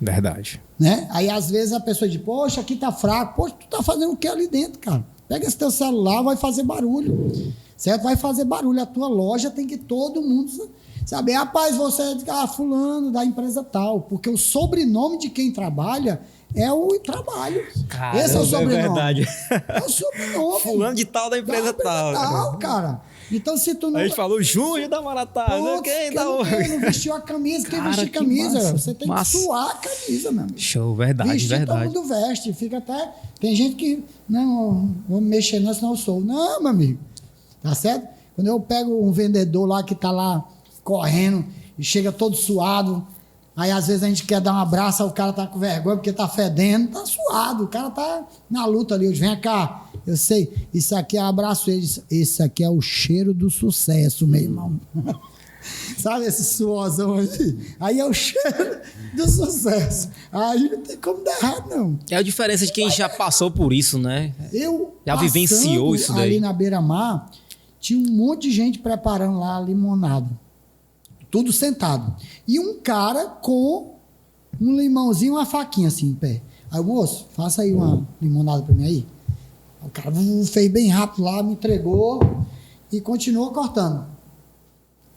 Verdade. Né? Aí às vezes a pessoa diz, poxa, aqui tá fraco. Poxa, tu tá fazendo o que ali dentro, cara? Pega esse teu celular, vai fazer barulho. Certo? Vai fazer barulho. A tua loja tem que todo mundo... Sabe, rapaz, você é fulano da empresa tal, porque o sobrenome de quem trabalha é o trabalho. Caramba, esse é o sobrenome. É verdade. É o sobrenome. Fulano de tal da empresa tal. Cara. Então, se tu não... A gente falou Júnior da Maratá. Quem não vestiu a camisa, quem vestiu a que camisa. massa, Você tem que suar a camisa, meu amigo. Show, verdade, Vestir, verdade. todo mundo veste. Fica até... Tem gente que... Não, vou mexer não, senão eu sou. Não, meu amigo. Tá certo? Quando eu pego um vendedor lá que tá lá correndo e chega todo suado, aí às vezes a gente quer dar um abraço, o cara tá com vergonha porque tá fedendo, tá suado, o cara tá na luta ali, vem cá, eu sei, isso aqui é um abraço, esse aqui é o cheiro do sucesso, meu irmão. Sabe esse suozão aí é o cheiro do sucesso, aí não tem como dar errado não. É a diferença de quem já passou por isso, né? Eu já vivenciou isso daí. Ali na beira-mar, tinha um monte de gente preparando lá a limonada. Tudo sentado. E um cara com um limãozinho e uma faquinha assim em pé. Aí, moço, faça aí uma limonada pra mim aí. O cara fez bem rápido lá, me entregou e continuou cortando.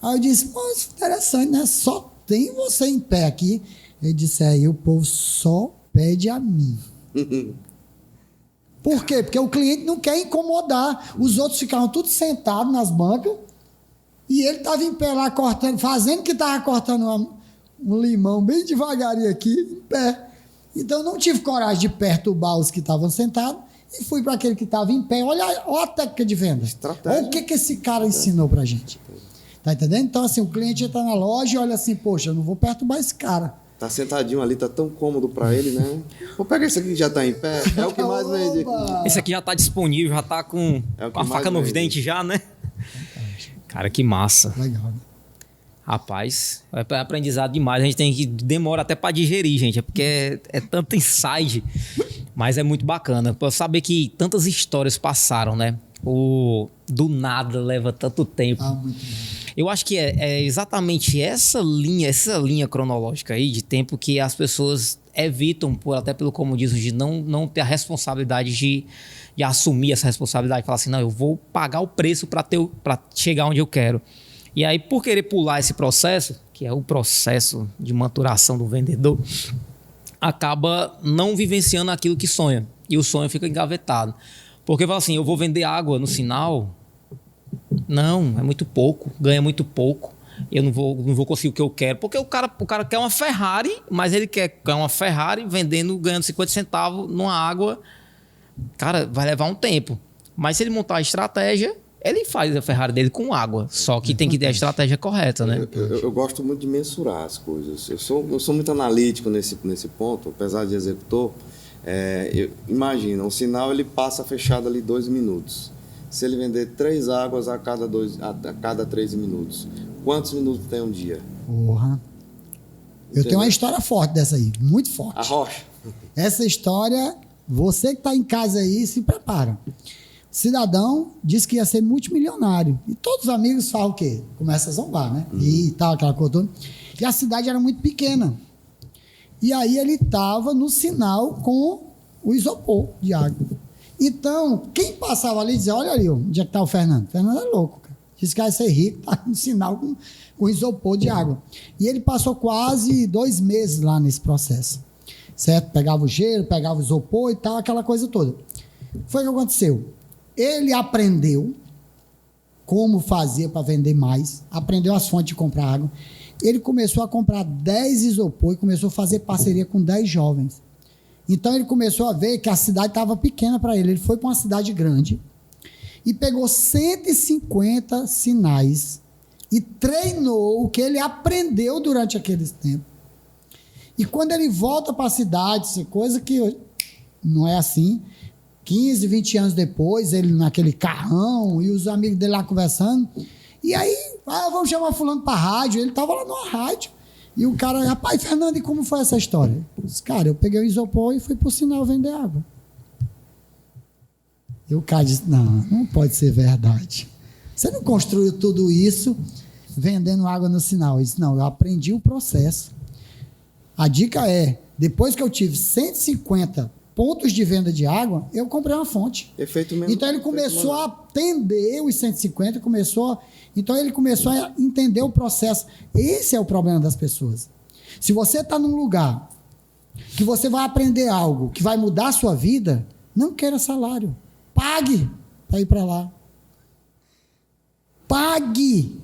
Aí eu disse, isso é interessante, né? Só tem você em pé aqui. Ele disse, aí o povo só pede a mim. Por quê? Porque o cliente não quer incomodar. Os outros ficavam todos sentados nas bancas. E ele estava em pé lá cortando, fazendo que estava cortando um limão bem devagarinho aqui, em pé. Então eu não tive coragem de perturbar os que estavam sentados e fui para aquele que estava em pé. Olha a técnica de venda. Estratégia. Olha o que esse cara ensinou para a gente. Tá entendendo? Então, assim, o cliente entra na loja e olha assim, poxa, eu não vou perturbar esse cara. Tá sentadinho ali, tá tão cômodo para ele, né? Vou pegar esse aqui que já tá em pé. É o que mais vende aqui. Esse aqui já tá disponível, já tá com a faca nos dentes já, né? Cara, que massa. Legal, né? Rapaz, é aprendizado demais. A gente tem que... Demora até para digerir, gente. É porque é tanto insight. Mas é muito bacana. Pra saber que tantas histórias passaram, né? Do nada leva tanto tempo. Muito bom. Eu acho que é exatamente essa linha cronológica aí de tempo que as pessoas evitam, até pelo comodismo, de não ter a responsabilidade de assumir essa responsabilidade. Falar assim, não, eu vou pagar o preço para chegar onde eu quero. E aí, por querer pular esse processo, que é o processo de maturação do vendedor, acaba não vivenciando aquilo que sonha. E o sonho fica engavetado. Porque fala assim, eu vou vender água no sinal... Não, é muito pouco, ganha muito pouco. Eu não vou conseguir o que eu quero. Porque o cara quer uma Ferrari, mas ele quer uma Ferrari ganhando 50 centavos numa água. Cara, vai levar um tempo. Mas se ele montar a estratégia, ele faz a Ferrari dele com água. Só que tem que ter a estratégia correta, né? Eu gosto muito de mensurar as coisas. Eu sou muito analítico nesse ponto, apesar de executor. Imagina, um sinal ele passa fechado ali 2 minutos. Se ele vender 3 águas a cada 3 minutos, quantos minutos tem um dia? Porra. Eu tenho uma história forte dessa aí, muito forte. A rocha. Essa história, você que está em casa aí, se prepara. O cidadão disse que ia ser multimilionário. E todos os amigos falam o quê? Começa a zombar, né? E tal, aquela coisa toda. E a cidade era muito pequena. E aí ele estava no sinal com o isopor de água. Então, quem passava ali dizia, olha ali, onde é que está o Fernando? O Fernando é louco, cara. Disse que vai ser rico, está no sinal com isopor de água. E ele passou quase 2 meses lá nesse processo. Certo? Pegava o gelo, pegava o isopor e tal, aquela coisa toda. Foi o que aconteceu. Ele aprendeu como fazia para vender mais, aprendeu as fontes de comprar água. Ele começou a comprar 10 isopor e começou a fazer parceria com 10 jovens. Então ele começou a ver que a cidade estava pequena para ele. Ele foi para uma cidade grande e pegou 150 sinais e treinou o que ele aprendeu durante aquele tempo. E quando ele volta para a cidade, coisa que não é assim, 15, 20 anos depois, ele naquele carrão e os amigos dele lá conversando, e aí, vamos chamar fulano para a rádio. Ele estava lá numa rádio. E o cara, rapaz, Fernando, e como foi essa história? Eu disse, cara, eu peguei o isopor e fui pro sinal vender água. E o cara disse, não pode ser verdade. Você não construiu tudo isso vendendo água no sinal. Eu disse, não, eu aprendi o processo. A dica é, depois que eu tive 150 pontos de venda de água, eu comprei uma fonte. Efeito mesmo. Então ele começou a atender os 150, então ele começou a entender o processo. Esse é o problema das pessoas. Se você está num lugar que você vai aprender algo que vai mudar a sua vida, não queira salário. Pague para ir para lá. Pague.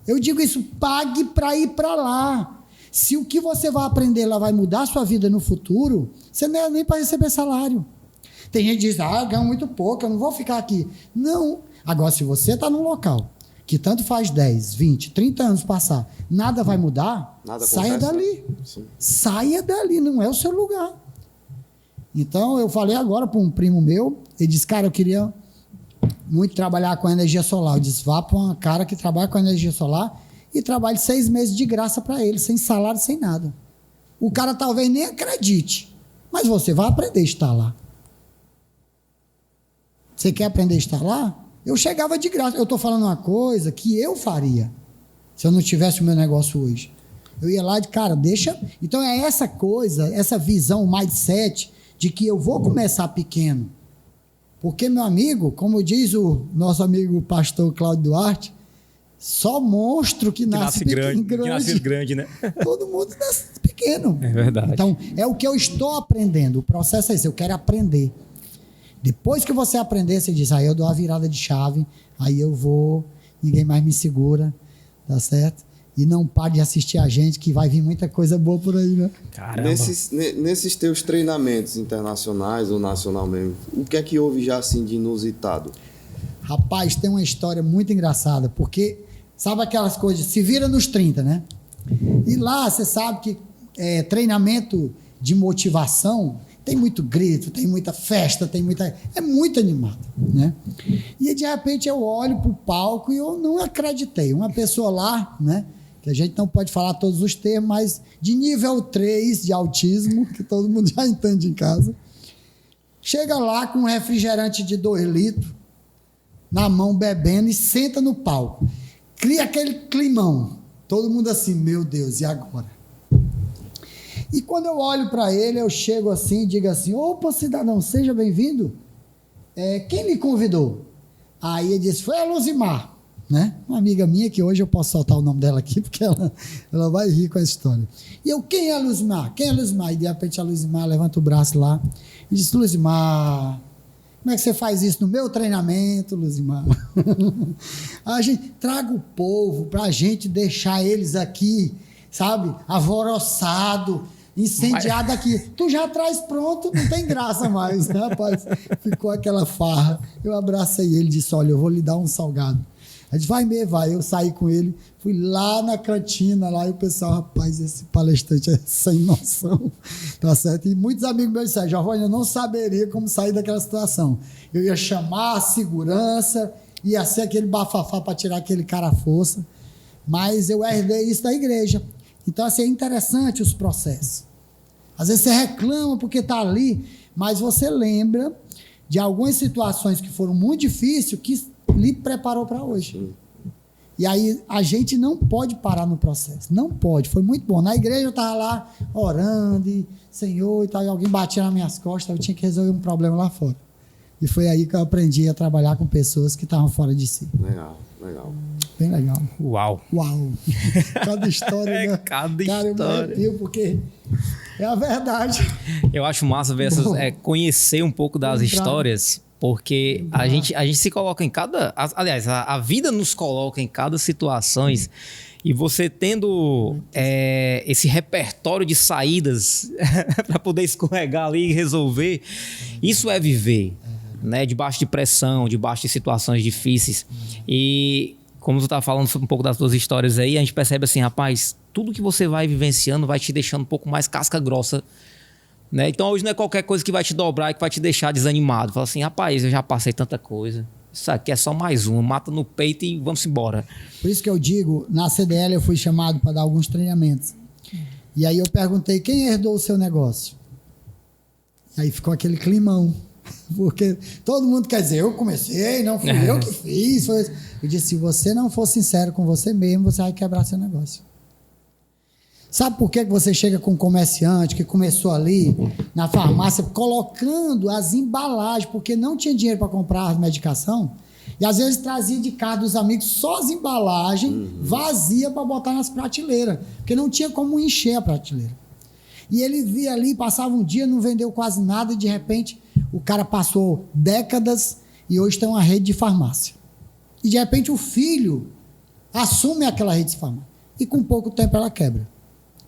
Eu digo isso, pague para ir para lá. Se o que você vai aprender lá vai mudar a sua vida no futuro, você não é nem para receber salário. Tem gente que diz, eu ganho muito pouco, eu não vou ficar aqui. Não. Agora, se você está num local que tanto faz 10, 20, 30 anos passar, nada vai mudar, saia dali. Sim. Saia dali, não é o seu lugar. Então, eu falei agora para um primo meu, ele disse, cara, eu queria muito trabalhar com energia solar. Eu disse, vá para um cara que trabalha com energia solar e trabalhe 6 meses de graça para ele, sem salário, sem nada. O cara talvez nem acredite, mas você vai aprender a estar lá. Você quer aprender a estar lá? Eu chegava de graça. Eu estou falando uma coisa que eu faria se eu não tivesse o meu negócio hoje. Eu ia lá de, cara, deixa... Então é essa coisa, essa visão, o mindset de que eu vou começar pequeno. Porque, meu amigo, como diz o nosso amigo pastor Cláudio Duarte, só monstro que nasce grande. Que nasce grande, né? Todo mundo nasce pequeno. É verdade. Então, é o que eu estou aprendendo. O processo é esse, eu quero aprender. Depois que você aprender, você diz, aí eu dou a virada de chave, aí eu vou, ninguém mais me segura, tá certo? E não pare de assistir a gente, que vai vir muita coisa boa por aí, né? Caramba. Nesses teus treinamentos internacionais ou nacional mesmo, o que é que houve já assim de inusitado? Rapaz, tem uma história muito engraçada, porque sabe aquelas coisas, se vira nos 30, né? E lá você sabe que treinamento de motivação, tem muito grito, tem muita festa, é muito animado, né? E de repente eu olho para o palco e eu não acreditei. Uma pessoa lá, né? Que a gente não pode falar todos os termos, mas de nível 3 de autismo, que todo mundo já entende em casa, chega lá com um refrigerante de 2 litros na mão, bebendo, e senta no palco. Cria aquele climão. Todo mundo assim, meu Deus, e agora? E quando eu olho para ele, eu chego assim e digo assim, opa, cidadão, seja bem-vindo. Quem lhe convidou? Aí ele disse, foi a Luzimar, né? Uma amiga minha, que hoje eu posso soltar o nome dela aqui, porque ela vai rir com a história. E eu, quem é a Luzimar? Quem é a Luzimar? E de repente a Luzimar levanta o braço lá e diz, Luzimar, como é que você faz isso no meu treinamento, Luzimar? A gente traga o povo para a gente deixar eles aqui, sabe, alvoroçado, incendiado aqui. Tu já traz pronto, não tem graça mais, né, rapaz? Ficou aquela farra. Eu abracei ele e disse, olha, eu vou lhe dar um salgado. Ele disse, vai mesmo, vai. Eu saí com ele, fui lá na cantina, lá, e o pessoal, rapaz, esse palestrante é sem noção, tá certo? E muitos amigos meus disseram, Giovanni, eu não saberia como sair daquela situação. Eu ia chamar a segurança, ia ser aquele bafafá para tirar aquele cara à força, mas eu herdei isso da igreja. Então, assim, é interessante os processos. Às vezes você reclama porque está ali, mas você lembra de algumas situações que foram muito difíceis que lhe preparou para hoje. E aí a gente não pode parar no processo. Não pode. Foi muito bom. Na igreja eu estava lá orando, e Senhor, e tal, e alguém batia nas minhas costas, eu tinha que resolver um problema lá fora. E foi aí que eu aprendi a trabalhar com pessoas que estavam fora de si. Legal, legal. Bem legal. Uau. Cada história, né? Cada cara, história. Eu porque é a verdade. Eu acho massa ver conhecer um pouco das histórias, porque a gente se coloca em cada... Aliás, a vida nos coloca em cada situações, e você tendo esse repertório de saídas para poder escorregar ali e resolver, isso é viver, né? Debaixo de pressão, debaixo de situações difíceis. E como tu tá falando um pouco das tuas histórias aí, a gente percebe assim, rapaz, tudo que você vai vivenciando vai te deixando um pouco mais casca grossa, né? Então hoje não é qualquer coisa que vai te dobrar e que vai te deixar desanimado. Fala assim, rapaz, eu já passei tanta coisa, isso aqui é só mais uma, mata no peito e vamos embora. Por isso que eu digo, na CDL eu fui chamado para dar alguns treinamentos. E aí eu perguntei, quem herdou o seu negócio? Aí ficou aquele climão. Porque todo mundo quer dizer, eu comecei, não fui eu que fiz. Foi... Eu disse, se você não for sincero com você mesmo, você vai quebrar seu negócio. Sabe por que você chega com um comerciante que começou ali na farmácia colocando as embalagens, porque não tinha dinheiro para comprar a medicação, e às vezes trazia de casa dos amigos só as embalagens vazias para botar nas prateleiras, porque não tinha como encher a prateleira. E ele via ali, passava um dia, não vendeu quase nada, e de repente o cara passou décadas e hoje tem uma rede de farmácia. E de repente o filho assume aquela rede de farmácia e com pouco tempo ela quebra.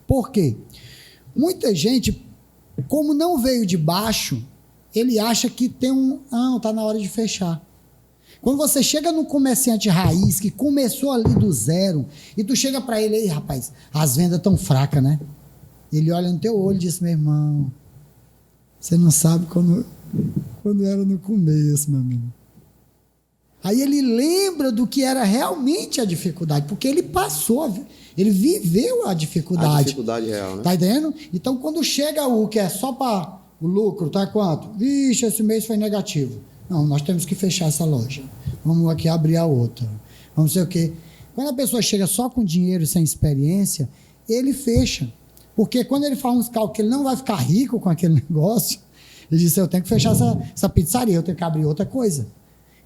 Por quê? Muita gente, como não veio de baixo, ele acha que tem está na hora de fechar. Quando você chega no comerciante raiz, que começou ali do zero, e tu chega para ele, aí rapaz, as vendas estão fracas, né? Ele olha no teu olho e diz, meu irmão, você não sabe quando era no começo, meu amigo. Aí ele lembra do que era realmente a dificuldade, porque ele passou, ele viveu a dificuldade. A dificuldade real, né? Tá entendendo? Então, quando chega o que é só para o lucro, tá quanto? Vixe, esse mês foi negativo. Não, nós temos que fechar essa loja. Vamos aqui abrir a outra. Vamos sei o quê. Quando a pessoa chega só com dinheiro, sem experiência, ele fecha. Porque quando ele faz uns cálculos que ele não vai ficar rico com aquele negócio, ele diz, eu tenho que fechar essa pizzaria, eu tenho que abrir outra coisa.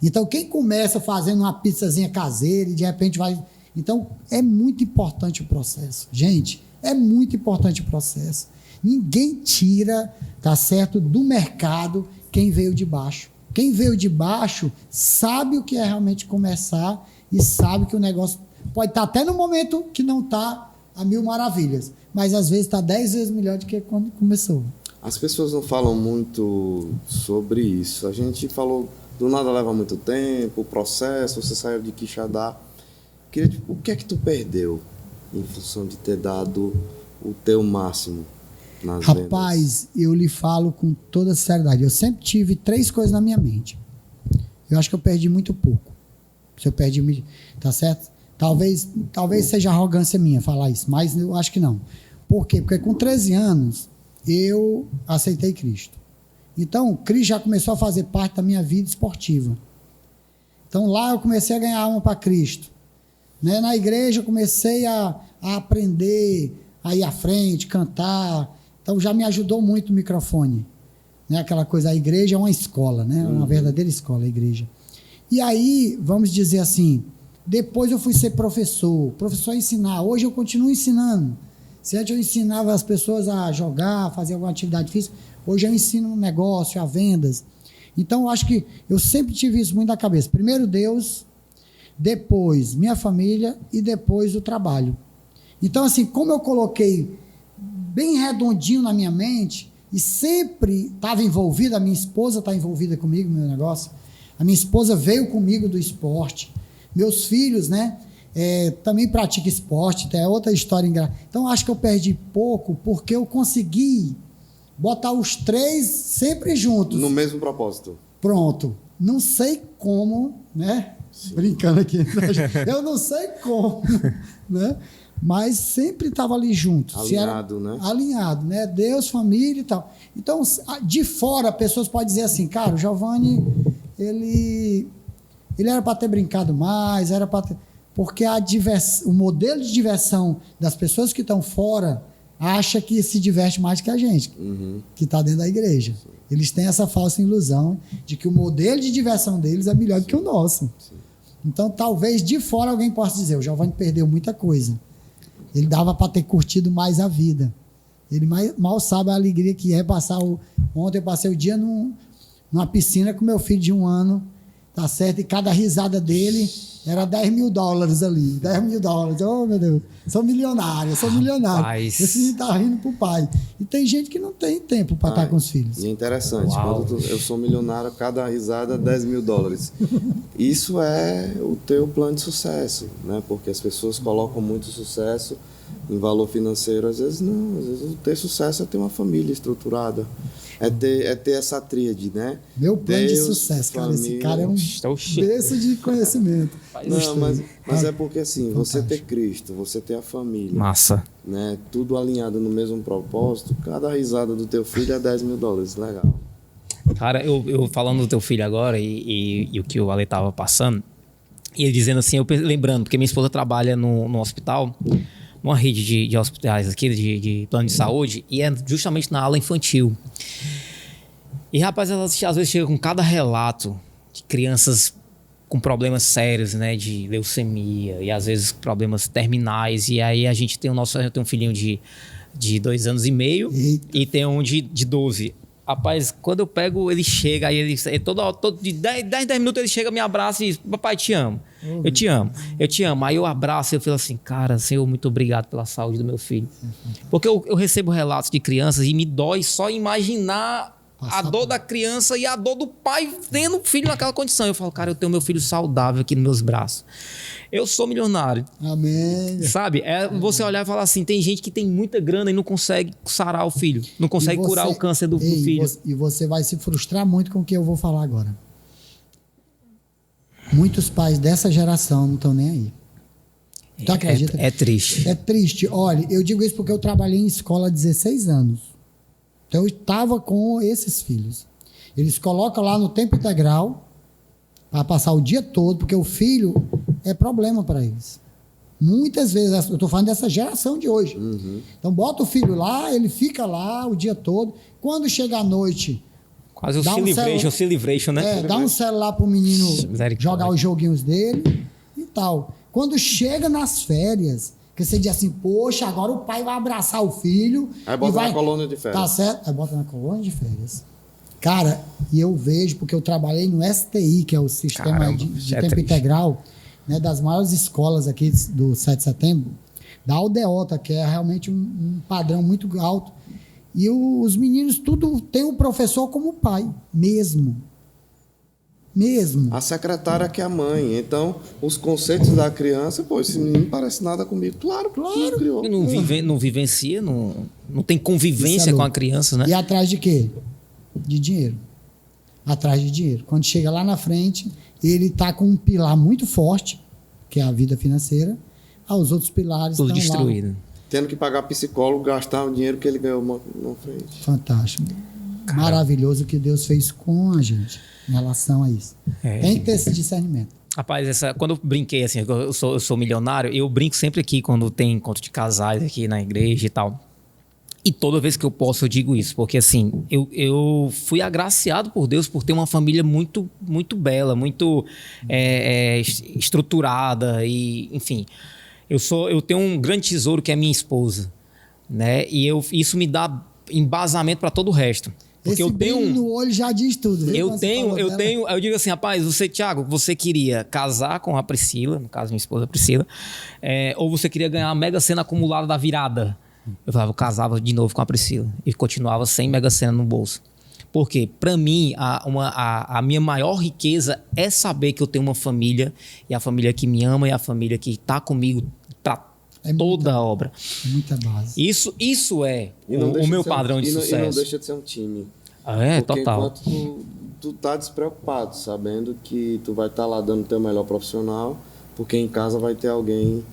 Então, quem começa fazendo uma pizzazinha caseira e de repente vai... Então, é muito importante o processo. Gente, é muito importante o processo. Ninguém tira, tá certo, do mercado quem veio de baixo. Quem veio de baixo sabe o que é realmente começar e sabe que o negócio pode estar até no momento que não está a mil maravilhas, mas às vezes está 10 vezes melhor do que quando começou. As pessoas não falam muito sobre isso. A gente falou, do nada leva muito tempo, o processo, você saiu de Quixadá. O que é que tu perdeu em função de ter dado o teu máximo nas vendas? Rapaz, eu lhe falo com toda sinceridade. Eu sempre tive 3 coisas na minha mente. Eu acho que eu perdi muito pouco. Se eu perdi, tá certo? Talvez seja arrogância minha falar isso, mas eu acho que não. Por quê? Porque com 13 anos eu aceitei Cristo. Então, Cristo já começou a fazer parte da minha vida esportiva. Então, lá eu comecei a ganhar alma para Cristo. Né? Na igreja eu comecei a aprender, a ir à frente, cantar. Então, já me ajudou muito o microfone. Né? Aquela coisa, a igreja é uma escola, né? Uma verdadeira escola, a igreja. E aí, vamos dizer assim, depois eu fui ser professor a ensinar. Hoje eu continuo ensinando. Se antes eu ensinava as pessoas a jogar, a fazer alguma atividade física, hoje eu ensino um negócio, a vendas. Então, eu acho que eu sempre tive isso muito na cabeça. Primeiro Deus, depois minha família e depois o trabalho. Então, assim, como eu coloquei bem redondinho na minha mente e sempre estava envolvida, a minha esposa está envolvida comigo no meu negócio, a minha esposa veio comigo do esporte, meus filhos, né, também praticam esporte, é outra história engraçada. Então, acho que eu perdi pouco porque eu consegui botar os 3 sempre juntos. No mesmo propósito. Pronto. Não sei como, né? Sim. Brincando aqui. Eu não sei como, né? Mas sempre estava ali junto. Alinhado, né? Alinhado, né? Deus, família e tal. Então, de fora, pessoas podem dizer assim, cara, o Giovanni, ele era para ter brincado mais, era para ter... Porque o modelo de diversão das pessoas que estão fora acha que se diverte mais que a gente, que está dentro da igreja. Sim. Eles têm essa falsa ilusão de que o modelo de diversão deles é melhor do que o nosso. Sim. Então, talvez de fora alguém possa dizer, o Giovanni perdeu muita coisa. Ele dava para ter curtido mais a vida. Ele mal sabe a alegria que é passar Ontem eu passei o dia numa piscina com meu filho de 1 ano, tá certo? E cada risada dele era $10.000 ali. $10.000. Oh, meu Deus. Sou milionário. Rapaz. Esse menino tá rindo pro pai. E tem gente que não tem tempo para estar com os filhos. E é interessante. Quando eu sou milionário, cada risada é $10.000. Isso é o teu plano de sucesso, né? Porque as pessoas colocam muito sucesso em valor financeiro. Às vezes não. Às vezes ter sucesso é ter uma família estruturada. É ter essa tríade, né? Meu plano Deus, de sucesso, cara. família. Esse cara é um berço de conhecimento. Não, mas é porque assim, você ter Cristo, você ter a família. Massa. Né? Tudo alinhado no mesmo propósito, cada risada do teu filho é $10.000. Legal. Cara, eu falando do teu filho agora e o que o Ale tava passando, e ele dizendo assim, lembrando, porque minha esposa trabalha no hospital, numa rede de hospitais aqui, de plano de saúde, e é justamente na ala infantil. E, rapaz, ela às vezes chega com cada relato de crianças com problemas sérios, né, de leucemia, e às vezes problemas terminais, e aí a gente tem eu tenho um filhinho de 2 anos e meio. Eita. E tem um de 12. Rapaz, quando eu pego, ele chega, aí ele todo de 10 minutos ele chega, me abraça e diz, papai, te amo. Eu te amo. Aí eu abraço e eu falo assim, cara, Senhor, muito obrigado pela saúde do meu filho. Porque eu recebo relatos de crianças e me dói só imaginar a dor da criança e a dor do pai tendo um filho naquela condição. Eu falo, cara, eu tenho meu filho saudável aqui nos meus braços. Eu sou milionário. Amém. Sabe? Você olhar e falar assim, tem gente que tem muita grana e não consegue sarar o filho. Não consegue curar o câncer do filho. E você vai se frustrar muito com o que eu vou falar agora. Muitos pais dessa geração não estão nem aí. Tu acredita? É triste. É triste. Olha, eu digo isso porque eu trabalhei em escola há 16 anos. Então eu estava com esses filhos. Eles colocam lá no tempo integral para passar o dia todo, porque o filho é problema para eles. Muitas vezes, eu estou falando dessa geração de hoje. Então bota o filho lá, ele fica lá o dia todo. Quando chega à noite... Quase o celebration, né? Dá um celular para o menino jogar os joguinhos dele e tal. Quando chega nas férias, que você diz assim, poxa, agora o pai vai abraçar o filho. Aí bota na colônia de férias. Tá certo? Aí bota na colônia de férias. Cara, e eu vejo, porque eu trabalhei no STI, que é o Sistema de Tempo Integral, né, das maiores escolas aqui do 7 de setembro, da Aldeota, que é realmente um padrão muito alto. E os meninos tudo tem o professor como pai, mesmo. mesmo. A secretária que é a mãe. Então, os conceitos da criança, pô, esse menino não parece nada comigo. Claro, Claro. criou. Não vivencia, não tem convivência Isso é com a louco. criança, né? E atrás de quê? De dinheiro. Atrás de dinheiro. Quando chega lá na frente, ele está com um pilar muito forte, que é a vida financeira. Os outros pilares Tudo estão lá. destruído. Tendo que pagar psicólogo, gastar o dinheiro que ele ganhou na frente. Fantástico. Maravilhoso o que Deus fez com a gente em relação a isso. É. Tem que ter esse discernimento. Rapaz, quando eu brinquei assim, eu sou milionário, eu brinco sempre aqui quando tem encontro de casais aqui na igreja e tal. E toda vez que eu posso eu digo isso, porque assim, eu fui agraciado por Deus por ter uma família muito, muito bela, muito estruturada e, enfim. Eu tenho um grande tesouro que é minha esposa, né? E isso me dá embasamento para todo o resto. Porque Esse eu tenho brilho no olho já diz tudo. viu? eu Quando você falou dela. eu digo assim, rapaz, Thiago, você queria casar com a Priscila, no caso minha esposa Priscila, ou você queria ganhar a Mega Sena acumulada da virada? Eu falava, eu casava de novo com a Priscila e continuava sem Mega Sena no bolso. Porque, para mim, a minha maior riqueza é saber que eu tenho uma família, e a família que me ama, e a família que está comigo para toda a obra. Muita base. Isso é E não o deixa meu de ser padrão de e não sucesso. deixa de ser um time. Porque Total. total. Enquanto tu tá despreocupado, sabendo que tu vai estar lá dando o teu melhor profissional, porque em casa vai ter alguém.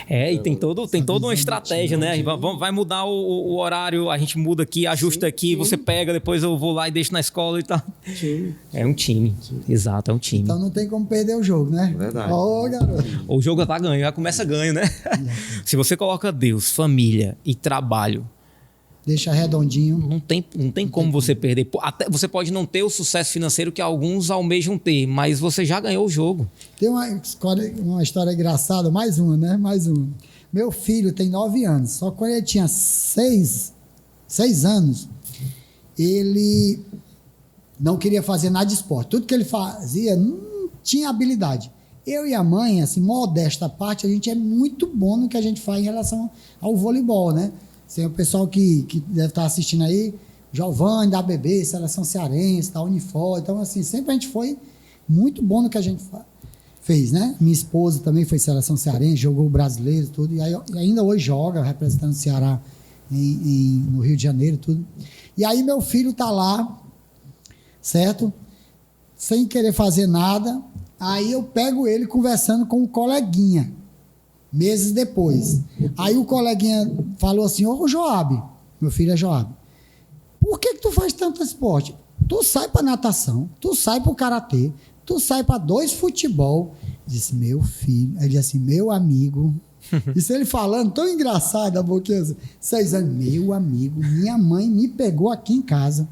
E tem toda uma estratégia, né? Vai mudar o horário, a gente muda aqui, ajusta aqui, você pega, depois eu vou lá e deixo na escola e tal. Time. É um time. Exato, é um time. Então não tem como perder o jogo, né? Verdade. Ô, garoto. O jogo já tá ganho, já começa ganho, né? Se você coloca Deus, família e trabalho, Deixa redondinho. não tem como você perder. Até, você pode não ter o sucesso financeiro que alguns almejam ter, mas você já ganhou o jogo. Tem uma história engraçada, mais uma, né? Mais uma. Meu filho tem 9 anos, só que quando ele tinha 6 anos, ele não queria fazer nada de esporte. Tudo que ele fazia não tinha habilidade. Eu e a mãe, assim, modesta parte, a gente é muito bom no que a gente faz em relação ao voleibol, né? Tem o pessoal que deve estar assistindo aí, Giovanni, da ABB, Seleção Cearense, da Unifor. Então, assim, sempre a gente foi muito bom no que a gente fez, né? Minha esposa também foi Seleção Cearense, jogou o brasileiro, tudo. E ainda hoje joga, representando o Ceará no Rio de Janeiro, tudo. E aí meu filho tá lá, certo? Sem querer fazer nada. Aí eu pego ele conversando com um coleguinha. Meses depois. Aí o coleguinha falou assim, ô Joab, meu filho é Joab, por que tu faz tanto esporte? Tu sai pra natação, tu sai pro karatê, tu sai pra 2 futebol. Disse, meu filho, ele disse assim, meu amigo. Isso ele falando, tão engraçado, a boquinha, 6 anos, meu amigo, minha mãe me pegou aqui em casa,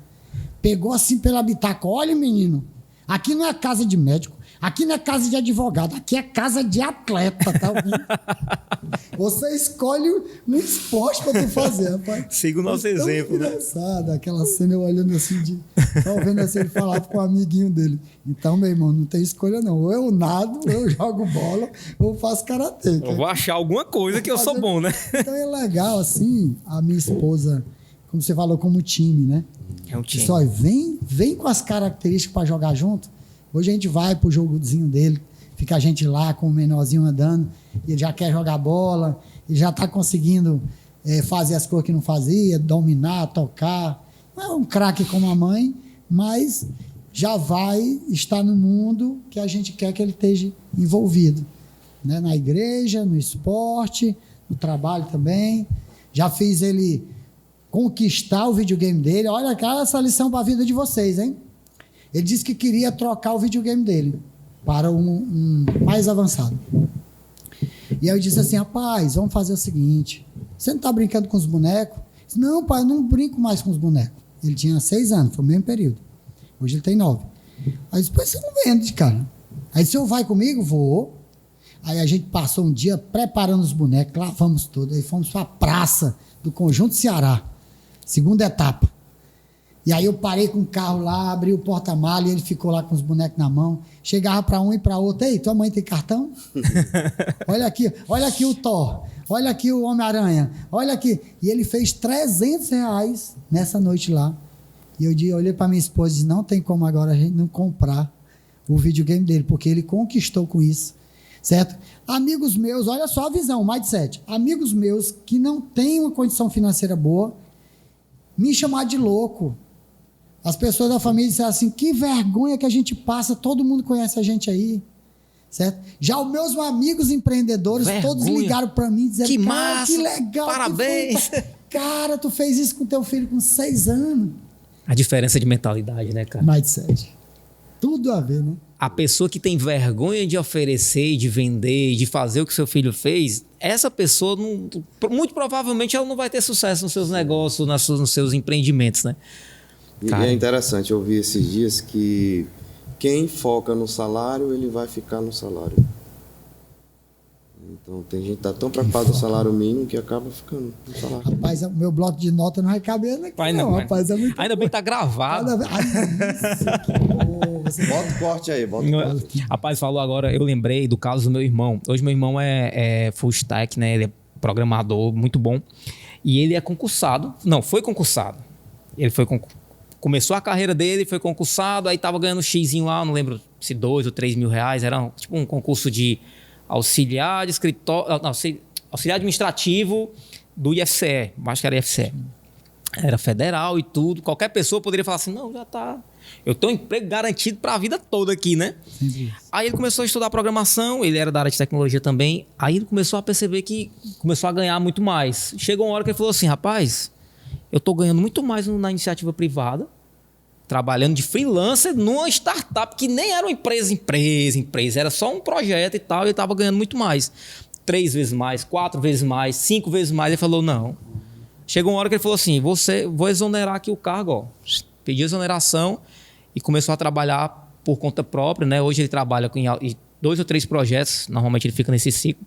pegou assim pela bitaca, olha menino, aqui não é casa de médico, aqui não é casa de advogado, aqui é casa de atleta, tá ouvindo? Você escolhe um esporte pra tu fazer, rapaz. Siga o nosso Tão exemplo, né? engraçado, aquela cena eu olhando assim, só vendo assim, ele falava com um amiguinho dele. Então, meu irmão, não tem escolha não. Ou eu nado, ou eu jogo bola, ou eu faço karatê. Eu vou achar alguma coisa que eu sou bom, né? Então é legal, assim, a minha esposa, como você falou, como time, né? É um time. Só vem com as características para jogar junto. Hoje a gente vai pro jogozinho dele, fica a gente lá com o menorzinho andando, ele já quer jogar bola, ele já está conseguindo fazer as coisas que não fazia, dominar, tocar. Não é um craque como a mãe, mas já vai estar no mundo que a gente quer que ele esteja envolvido. Né? Na igreja, no esporte, no trabalho também. Já fiz ele conquistar o videogame dele. Olha, cara, essa lição para a vida de vocês, hein? Ele disse que queria trocar o videogame dele para um mais avançado. E aí eu disse assim, rapaz, vamos fazer o seguinte, você não está brincando com os bonecos? Eu disse, não, pai, eu não brinco mais com os bonecos. Ele tinha 6 anos, foi o mesmo período. Hoje ele tem 9. Aí depois você não vende, cara. Aí o senhor vai comigo? Vou. Aí a gente passou um dia preparando os bonecos, lavamos tudo, aí fomos para a praça do Conjunto Ceará, 2ª etapa. E aí eu parei com o carro lá, abri o porta-malas e ele ficou lá com os bonecos na mão. Chegava para um e para outro. Ei, tua mãe tem cartão? olha aqui o Thor. Olha aqui o Homem-Aranha. Olha aqui. E ele fez R$300 nessa noite lá. E eu olhei para minha esposa e disse, não tem como agora a gente não comprar o videogame dele, porque ele conquistou com isso, certo? Amigos meus, olha só a visão, o mindset. Amigos meus que não têm uma condição financeira boa, me chamar de louco. As pessoas da família disseram assim, que vergonha que a gente passa, todo mundo conhece a gente aí, certo? Já os meus amigos empreendedores, todos ligaram para mim, dizendo, que cara, massa, que legal. parabéns. Cara, tu fez isso com teu filho com 6 anos. A diferença de mentalidade, né, cara? Mindset. Tudo a ver, né? A pessoa que tem vergonha de oferecer, de vender, de fazer o que seu filho fez, essa pessoa, muito provavelmente, ela não vai ter sucesso nos seus negócios, nos seus empreendimentos, né? E é interessante, eu vi esses dias que quem foca no salário, ele vai ficar no salário. Então, tem gente que tá tão preocupado com o salário mínimo que acaba ficando no salário. Rapaz, o meu bloco de nota não vai caber aqui, não, rapaz. É muito ainda bem que tá gravado. Ai, isso, que bom. Bota o corte aí, bota o corte. Rapaz, falou agora, eu lembrei do caso do meu irmão. Hoje meu irmão é full stack, né? Ele é programador, muito bom. E ele é concursado. Não, foi concursado. Ele foi começou a carreira dele, foi concursado, aí tava ganhando xizinho lá, não lembro se 2 ou 3 mil reais. Era tipo um concurso de auxiliar de escritório, não, auxiliar administrativo do IFCE, acho que era IFCE. Era federal e tudo. Qualquer pessoa poderia falar assim, não, já tá... Eu tenho um emprego garantido para a vida toda aqui, né? Sim. Aí ele começou a estudar programação, ele era da área de tecnologia também. Aí ele começou a perceber que começou a ganhar muito mais. Chegou uma hora que ele falou assim, rapaz, eu tô ganhando muito mais na iniciativa privada, trabalhando de freelancer numa startup que nem era uma empresa, era só um projeto e tal, e ele estava ganhando muito mais. 3 vezes mais, 4 vezes mais, 5 vezes mais. Ele falou, não. Chegou uma hora que ele falou assim, vou exonerar aqui o cargo, ó. Pediu exoneração e começou a trabalhar por conta própria, né? Hoje ele trabalha com 2 ou 3 projetos, normalmente ele fica nesse ciclo.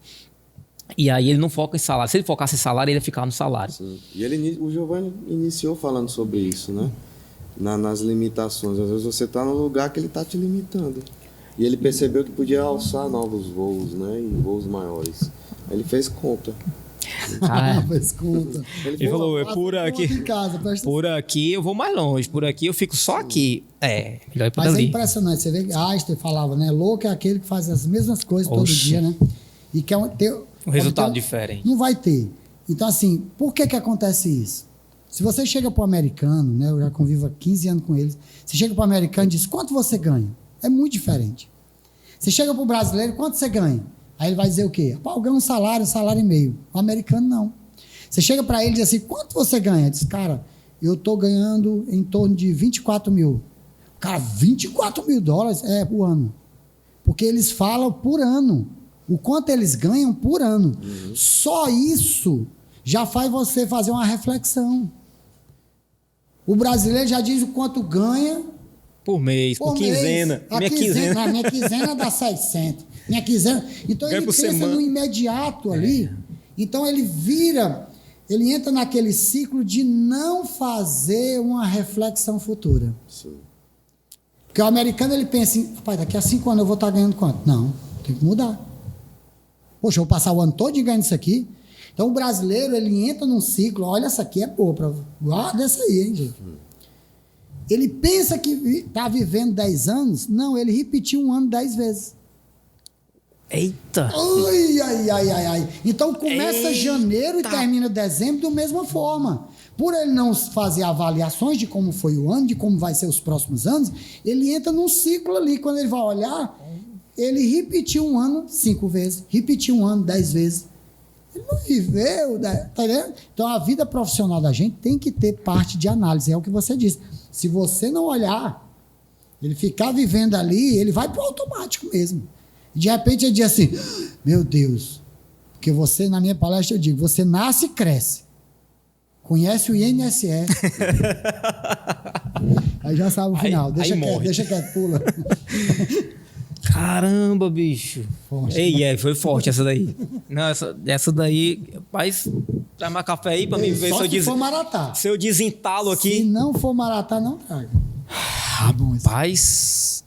E aí ele não foca em salário. Se ele focasse em salário, ele ia ficar no salário. Sim. E o Giovanni iniciou falando sobre isso, né? Nas limitações. Às vezes você está no lugar que ele está te limitando. E ele percebeu que podia alçar novos voos, né? E voos maiores. Aí ele fez conta. Fez conta. Ele falou, por aqui eu vou mais longe, por aqui eu fico só aqui. Melhor ir por ali. Mas é impressionante, você vê que Einstein falava, né? Louco é aquele que faz as mesmas coisas todo dia, né? E quer ter um resultado diferente. Não vai ter. Então, assim, por que acontece isso? Se você chega para o americano, né? Eu já convivo há 15 anos com eles. Você chega para o americano e diz, quanto você ganha? É muito diferente. Você chega para o brasileiro, quanto você ganha? Aí ele vai dizer o quê? Eu ganho um salário e meio. O americano, não. Você chega para ele e diz assim, quanto você ganha? Diz, cara, eu estou ganhando em torno de 24 mil. Cara, 24 mil dólares por ano. Porque eles falam por ano. O quanto eles ganham por ano. Uhum. Só isso já faz você fazer uma reflexão. O brasileiro já diz o quanto ganha por mês, por quinzena. Minha quinzena dá 600. Minha quinzena. Então ele pensa no imediato ali. Então ele entra naquele ciclo de não fazer uma reflexão futura. Sim. Porque o americano ele pensa assim, rapaz, daqui a 5 anos eu vou estar ganhando quanto? Não, tem que mudar. Poxa, eu vou passar o ano todo ganhando isso aqui. Então o brasileiro ele entra num ciclo, olha, essa aqui é boa, guarda essa aí, hein, gente. Ele pensa que está vivendo 10 anos, não, ele repetiu um ano 10 vezes. Eita! Ai. Então começa janeiro e termina dezembro da mesma forma. Por ele não fazer avaliações de como foi o ano, de como vai ser os próximos anos, ele entra num ciclo ali. Quando ele vai olhar, ele repetiu um ano 5 vezes, repetiu um ano 10 vezes. Ele não viveu, tá entendendo? Então a vida profissional da gente tem que ter parte de análise, é o que você disse. Se você não olhar, ele ficar vivendo ali, ele vai para o automático mesmo. De repente ele diz assim, meu Deus, porque você, na minha palestra eu digo, você nasce e cresce. Conhece o INSS. Aí já sabe o final. Deixa quieto, pula. Caramba, bicho. Forte. Foi forte essa daí. Não, essa daí, rapaz, traz mais café aí pra mim ver se for maratá. Se eu desentalo aqui. Se não for maratá, não traga. Rapaz,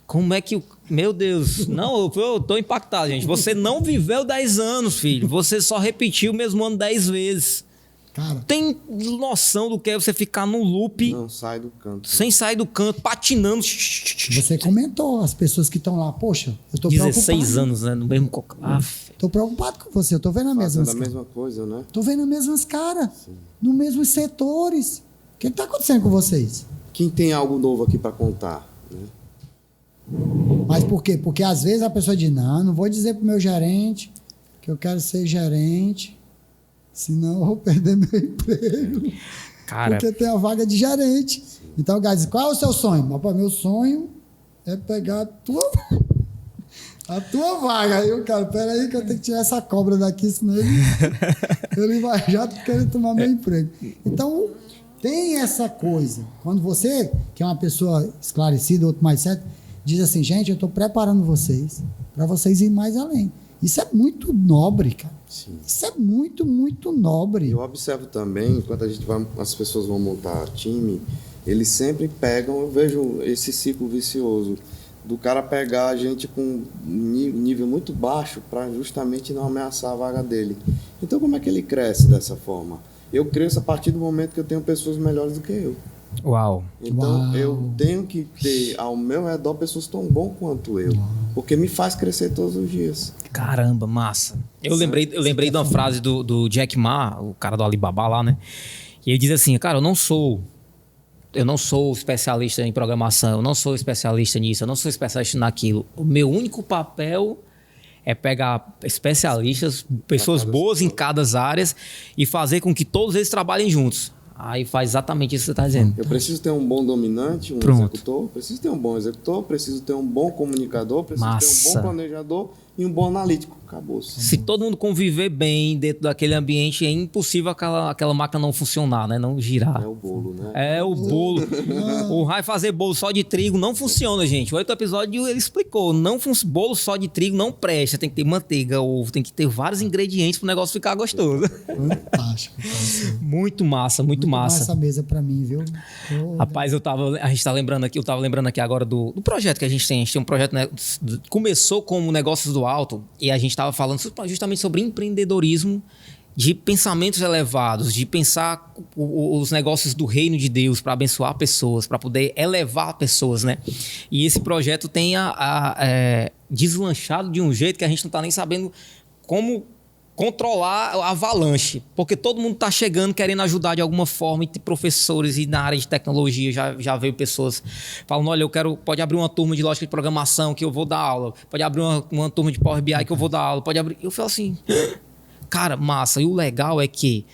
como é que... Meu Deus, não, eu tô impactado, gente. Você não viveu 10 anos, filho. Você só repetiu o mesmo ano 10 vezes. Cara, tem noção do que é você ficar no loop, Não sai do canto. sem sair do canto, patinando. você comentou, as pessoas que estão lá, poxa, eu tô 16 preocupado. anos, né? No mesmo. Tô preocupado com você, eu tô vendo as Fazendo mesmas a caras. mesma coisa, né? Tô vendo as mesmas caras, nos mesmos setores. O que tá acontecendo com vocês? Quem tem algo novo aqui para contar? Né? Mas por quê? Porque às vezes a pessoa diz, não vou dizer pro meu gerente que eu quero ser gerente, senão eu vou perder meu emprego. Cara, Porque tem a vaga de gerente. Então o cara diz, qual é o seu sonho? Mas, meu sonho é pegar a tua vaga. Aí o cara, peraí que eu tenho que tirar essa cobra daqui, senão ele vai já querer tomar meu emprego. Então, tem essa coisa. Quando você, que é uma pessoa esclarecida, outro mais certo, diz assim, gente, eu estou preparando vocês para vocês irem mais além. Isso é muito nobre, cara. Sim. Isso é muito, muito nobre. Eu observo também, enquanto as pessoas vão montar time, eles sempre pegam, eu vejo esse ciclo vicioso do cara pegar a gente com um nível muito baixo para justamente não ameaçar a vaga dele. Então como é que ele cresce dessa forma? Eu cresço a partir do momento que eu tenho pessoas melhores do que eu. uau. Então Uau. eu tenho que ter ao meu redor pessoas tão bom quanto eu, porque me faz crescer todos os dias. Caramba, massa. Eu lembrei de uma frase do Jack Ma, o cara do Alibaba lá, né? E ele diz assim, cara, eu não sou especialista em programação, eu não sou especialista nisso, eu não sou especialista naquilo. O meu único papel é pegar especialistas, pessoas boas em cada área e fazer com que todos eles trabalhem juntos. Aí faz exatamente isso que você está dizendo. Eu preciso ter um bom dominante, um Pronto. executor, preciso ter um bom executor, preciso ter um bom comunicador, preciso ter um Massa. bom planejador e um bom analítico. Acabou-se. Se todo mundo conviver bem dentro daquele ambiente, é impossível aquela máquina não funcionar, né? Não girar. É o bolo, né? É o bolo. O Rai fazer bolo só de trigo não funciona, gente. O outro episódio ele explicou. Bolo só de trigo não presta. Tem que ter manteiga, ovo, tem que ter vários ingredientes para o negócio ficar gostoso. Fantástico. Muito massa, muito massa. Essa mesa pra mim, viu? Rapaz, eu tava lembrando aqui agora do projeto que a gente tem. A gente tem um projeto, né, começou como Negócios do Alto e a gente estava falando justamente sobre empreendedorismo, de pensamentos elevados, de pensar os negócios do reino de Deus para abençoar pessoas, para poder elevar pessoas, né? E esse projeto tem deslanchado de um jeito que a gente não está nem sabendo como controlar a avalanche, porque todo mundo está chegando querendo ajudar de alguma forma, e professores, e na área de tecnologia já veio pessoas falando, olha, pode abrir uma turma de lógica de programação que eu vou dar aula, pode abrir uma turma de Power BI que eu vou dar aula, pode abrir... Eu falo assim, cara, massa, e o legal é que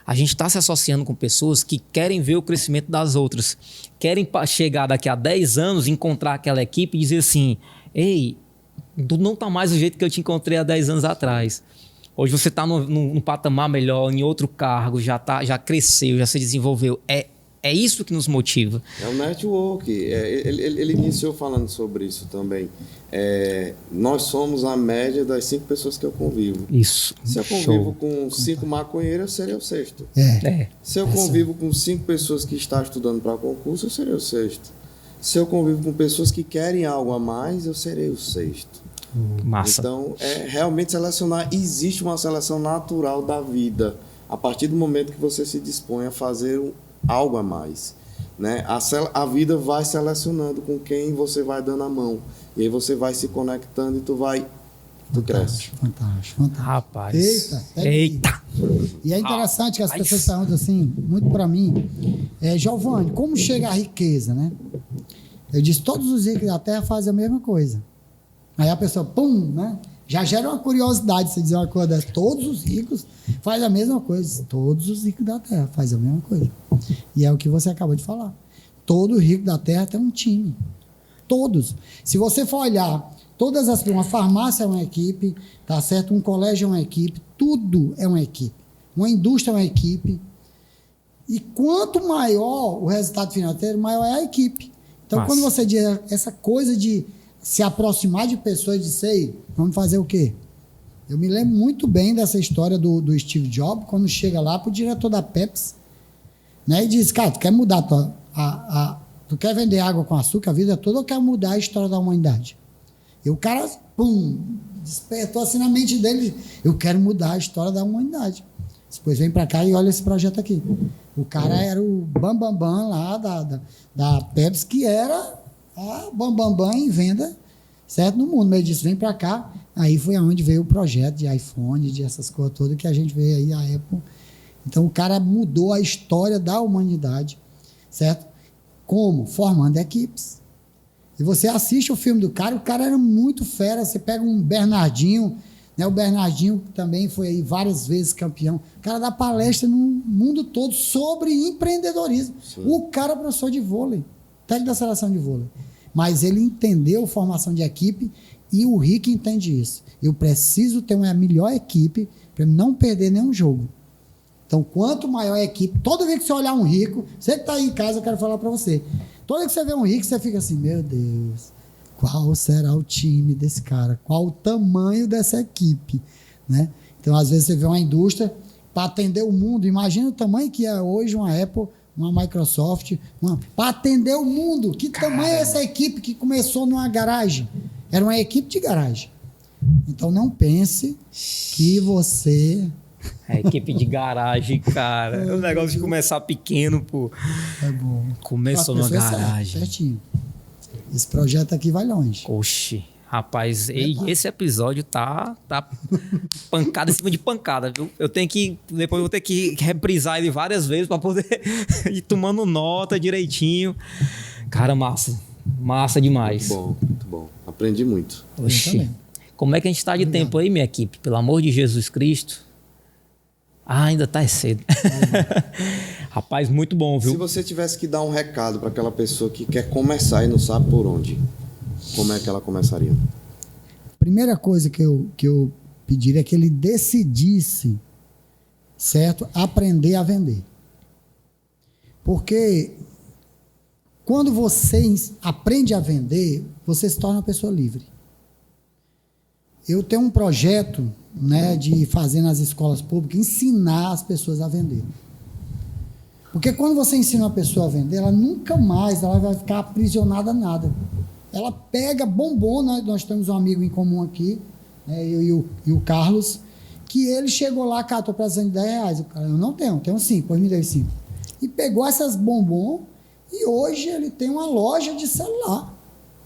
a gente está se associando com pessoas que querem ver o crescimento das outras, querem chegar daqui a 10 anos, encontrar aquela equipe e dizer assim, ei, tu não tá mais do jeito que eu te encontrei há 10 anos atrás. Hoje você está num patamar melhor, em outro cargo, já cresceu, já se desenvolveu. É isso que nos motiva. É o network. Ele iniciou falando sobre isso também. Nós somos a média das 5 pessoas que eu convivo. Isso. Se eu convivo com 5 maconheiros, eu serei o 6º. É. Se eu convivo com 5 pessoas que estão estudando para concurso, eu serei o 6º. Se eu convivo com pessoas que querem algo a mais, eu serei o 6º. Massa. Então, realmente selecionar, existe uma seleção natural da vida, a partir do momento que você se dispõe a fazer algo a mais, né? A vida vai selecionando com quem você vai dando a mão, e aí você vai se conectando e tu cresce. Fantástico. Rapaz. Eita. E é interessante que as pessoas perguntam assim, muito para mim, Giovanni, como chega a riqueza, né? Eu disse, todos os ricos da Terra fazem a mesma coisa. Aí a pessoa, pum, né? Já gera uma curiosidade você dizer uma coisa dessa. Todos os ricos fazem a mesma coisa. Todos os ricos da Terra fazem a mesma coisa. E é o que você acabou de falar. Todo rico da Terra tem um time. Todos. Se você for olhar, uma farmácia é uma equipe, tá certo? Um colégio é uma equipe, tudo é uma equipe. Uma indústria é uma equipe. E quanto maior o resultado financeiro, maior é a equipe. Então, quando você diz essa coisa de se aproximar de pessoas e dizer, vamos fazer o quê? Eu me lembro muito bem dessa história do Steve Jobs, quando chega lá para o diretor da Pepsi, né, e diz, cara, tu quer mudar tu quer vender água com açúcar a vida toda ou quer mudar a história da humanidade? E o cara, pum, despertou assim na mente dele, eu quero mudar a história da humanidade. Depois vem para cá e olha esse projeto aqui. O cara era o bambambam lá da Pepsi, que era a bambambam em venda, certo? No mundo. Mas ele disse, vem para cá. Aí foi aonde veio o projeto de iPhone, de essas coisas todas que a gente vê aí, a Apple. Então o cara mudou a história da humanidade, certo? Como? Formando equipes. E você assiste o filme do cara, o cara era muito fera. Você pega um Bernardinho, né? O Bernardinho também foi aí várias vezes campeão. O cara dá palestra no mundo todo sobre empreendedorismo. Sim. O cara é professor de vôlei, técnico da seleção de vôlei. Mas ele entendeu formação de equipe e o Rick entende isso. Eu preciso ter uma melhor equipe para não perder nenhum jogo. Então, quanto maior a equipe, toda vez que você olhar um rico, você que está aí em casa, eu quero falar para você. Toda vez que você vê um rico, você fica assim, meu Deus, qual será o time desse cara? Qual o tamanho dessa equipe? Né? Então, às vezes, você vê uma indústria para atender o mundo. Imagina o tamanho que é hoje uma Apple, uma Microsoft. Para atender o mundo. Que tamanho é essa equipe que começou numa garagem? Era uma equipe de garagem. Então, não pense que você... A equipe de garagem, cara. O negócio de começar pequeno, pô. É bom. Começou numa garagem. Certinho. Esse projeto aqui vai longe. Oxi. Rapaz, esse episódio tá pancada em cima de pancada, viu? Depois eu vou ter que reprisar ele várias vezes para poder ir tomando nota direitinho. Cara, massa. Massa demais. Muito bom, muito bom. Aprendi muito. Oxi. Como é que a gente tá de tempo aí, minha equipe? Pelo amor de Jesus Cristo. Ah, ainda tá cedo. Rapaz, muito bom, viu? Se você tivesse que dar um recado para aquela pessoa que quer começar e não sabe por onde, como é que ela começaria? Primeira coisa que eu pediria é que ele decidisse, certo? Aprender a vender. Porque quando você aprende a vender, você se torna uma pessoa livre. Eu tenho um projeto, né, de fazer nas escolas públicas, ensinar as pessoas a vender. Porque quando você ensina uma pessoa a vender, ela nunca mais ela vai ficar aprisionada a nada. Ela pega bombom, nós temos um amigo em comum aqui, né, eu e o Carlos, que ele chegou lá, cara, estou precisando de R$10. O cara, eu não tenho 5, pois me deu 5. E pegou essas bombom e hoje ele tem uma loja de celular.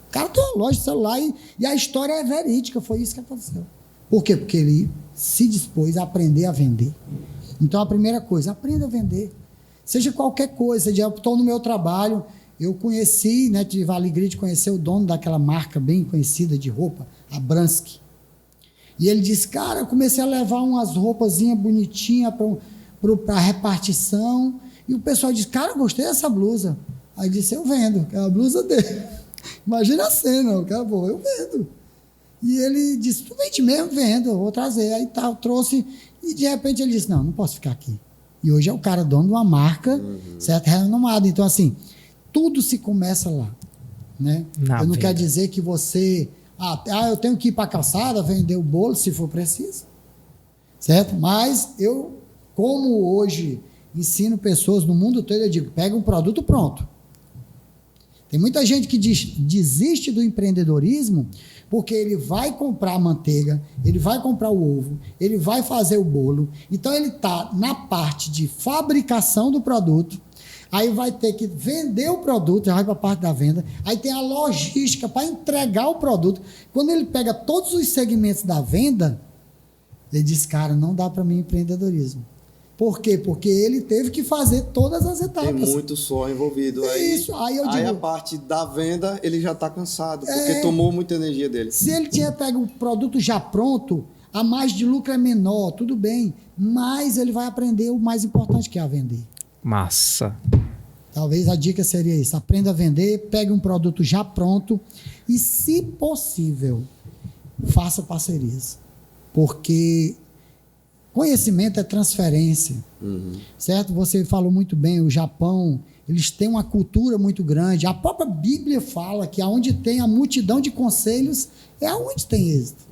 O cara tem uma loja de celular e a história é verídica, foi isso que aconteceu. Por quê? Porque ele se dispôs a aprender a vender. Então, a primeira coisa, aprenda a vender. Seja qualquer coisa. Eu estou no meu trabalho, eu conheci, né, tive a alegria de conhecer o dono daquela marca bem conhecida de roupa, a Bransky. E ele disse, cara, eu comecei a levar umas roupazinhas bonitinhas para repartição. E o pessoal disse, cara, eu gostei dessa blusa. Aí ele disse, eu vendo, que é a blusa dele. Imagina a cena, o cara, pô, eu vendo. E ele disse, tu vende mesmo? Vendo, eu vou trazer. Aí tal, trouxe, e de repente ele disse, não posso ficar aqui. E hoje é o cara dono de uma marca, certo? Renomada. Então, assim, tudo se começa lá. Né? Eu não quero dizer que você... eu tenho que ir para a calçada, vender o bolo, se for preciso. Certo? Mas eu, como hoje ensino pessoas no mundo todo, eu digo, pega um produto pronto. Tem muita gente que desiste do empreendedorismo porque ele vai comprar a manteiga, ele vai comprar o ovo, ele vai fazer o bolo. Então, ele está na parte de fabricação do produto, aí vai ter que vender o produto, já vai para a parte da venda, aí tem a logística para entregar o produto. Quando ele pega todos os segmentos da venda, ele diz, cara, não dá para mim empreendedorismo. Por quê? Porque ele teve que fazer todas as etapas. Tem muito suor envolvido. Isso, aí eu digo... Aí a parte da venda, ele já está cansado, porque tomou muita energia dele. Se ele tinha pego o produto já pronto, a margem de lucro é menor, tudo bem, mas ele vai aprender o mais importante, que é a vender. Massa. Talvez a dica seria isso, aprenda a vender, pegue um produto já pronto e, se possível, faça parcerias. Porque... conhecimento é transferência, certo? Você falou muito bem, o Japão, eles têm uma cultura muito grande. A própria Bíblia fala que aonde tem a multidão de conselhos é aonde tem êxito.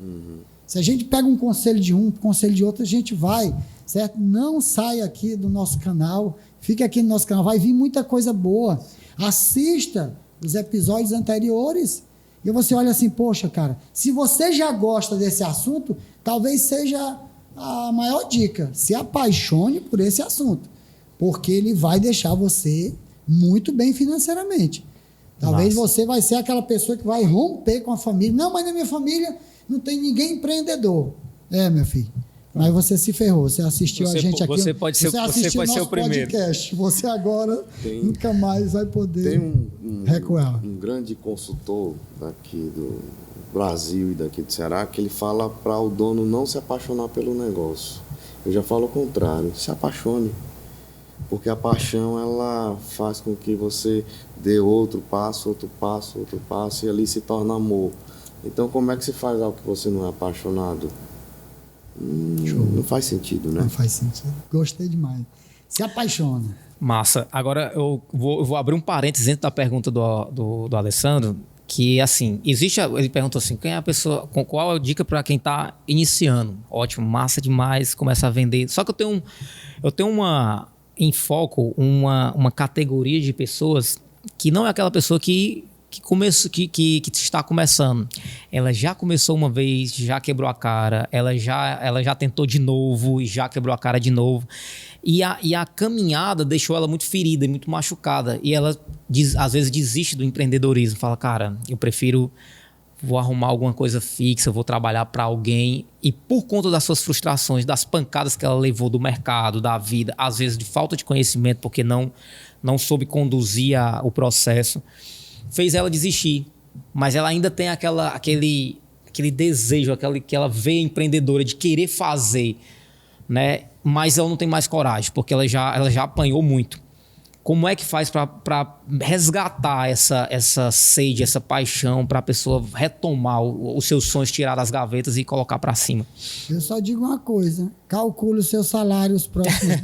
Se a gente pega um conselho de um, conselho de outro, a gente vai, certo? Não saia aqui do nosso canal, fique aqui no nosso canal, vai vir muita coisa boa. Assista os episódios anteriores e você olha assim, poxa, cara, se você já gosta desse assunto, talvez seja a maior dica: se apaixone por esse assunto, porque ele vai deixar você muito bem financeiramente. Talvez você vai ser aquela pessoa que vai romper com a família. Não, mas na minha família não tem ninguém empreendedor. Meu filho. Mas você se ferrou. Você assistiu a gente aqui. Você pode ser o primeiro. Podcast. Você agora nunca mais vai poder recuar. Um grande consultor daqui do Brasil e daqui do Ceará que ele fala para o dono não se apaixonar pelo negócio. Eu já falo o contrário. Se apaixone. Porque a paixão, ela faz com que você dê outro passo e ali se torna amor. Então, como é que se faz algo que você não é apaixonado? Não faz sentido, né? Não faz sentido. Gostei demais. Se apaixona. Massa. Agora, eu vou abrir um parênteses dentro da pergunta do Alessandro, que, assim, ele perguntou assim, quem é a pessoa, qual é a dica para quem está iniciando? Ótimo, massa demais, começa a vender. Só que eu tenho em foco uma categoria de pessoas que não é aquela pessoa que está começando. Ela já começou uma vez, já quebrou a cara, ela já tentou de novo e já quebrou a cara de novo. E a caminhada deixou ela muito ferida e muito machucada. E ela, às vezes, desiste do empreendedorismo. Fala, cara, vou arrumar alguma coisa fixa, vou trabalhar para alguém. E por conta das suas frustrações, das pancadas que ela levou do mercado, da vida, às vezes de falta de conhecimento, porque não soube conduzir o processo, fez ela desistir. Mas ela ainda tem aquele desejo, que ela vê empreendedora de querer fazer, né? Mas ela não tem mais coragem, porque ela já apanhou muito. Como é que faz para resgatar essa sede, essa paixão, para a pessoa retomar os seus sonhos, tirar das gavetas e colocar para cima? Eu só digo uma coisa: calcule o seu salário os próximos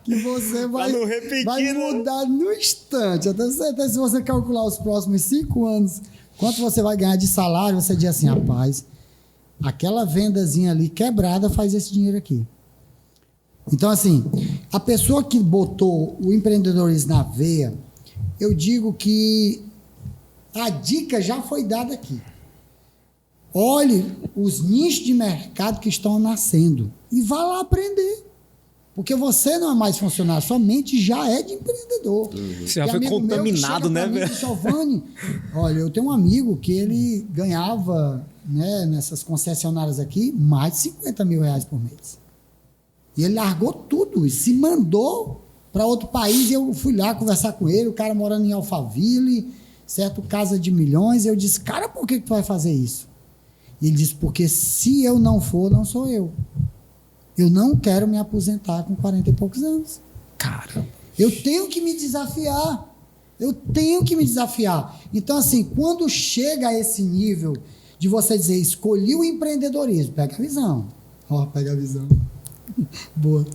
que você vai mudar no instante. Até se você calcular os próximos 5 anos, quanto você vai ganhar de salário, você diz assim, rapaz, aquela vendazinha ali quebrada faz esse dinheiro aqui. Então, assim, a pessoa que botou o empreendedorismo na veia, eu digo que a dica já foi dada aqui. Olhe os nichos de mercado que estão nascendo e vá lá aprender. Porque você não é mais funcionário, sua mente já é de empreendedor. Você já foi contaminado, né, velho? Giovanni, olha, eu tenho um amigo que ele ganhava, né, nessas concessionárias aqui, mais de 50 mil reais por mês. E ele largou tudo e se mandou para outro país. E eu fui lá conversar com ele, o cara morando em Alphaville, certo? Casa de milhões. Eu disse, cara, por que tu vai fazer isso? E ele disse, porque se eu não for, não sou eu. Eu não quero me aposentar com 40 e poucos anos. Cara, eu tenho que me desafiar. Então, assim, quando chega a esse nível de você dizer, escolhi o empreendedorismo, pega a visão. Pega a visão. Boa.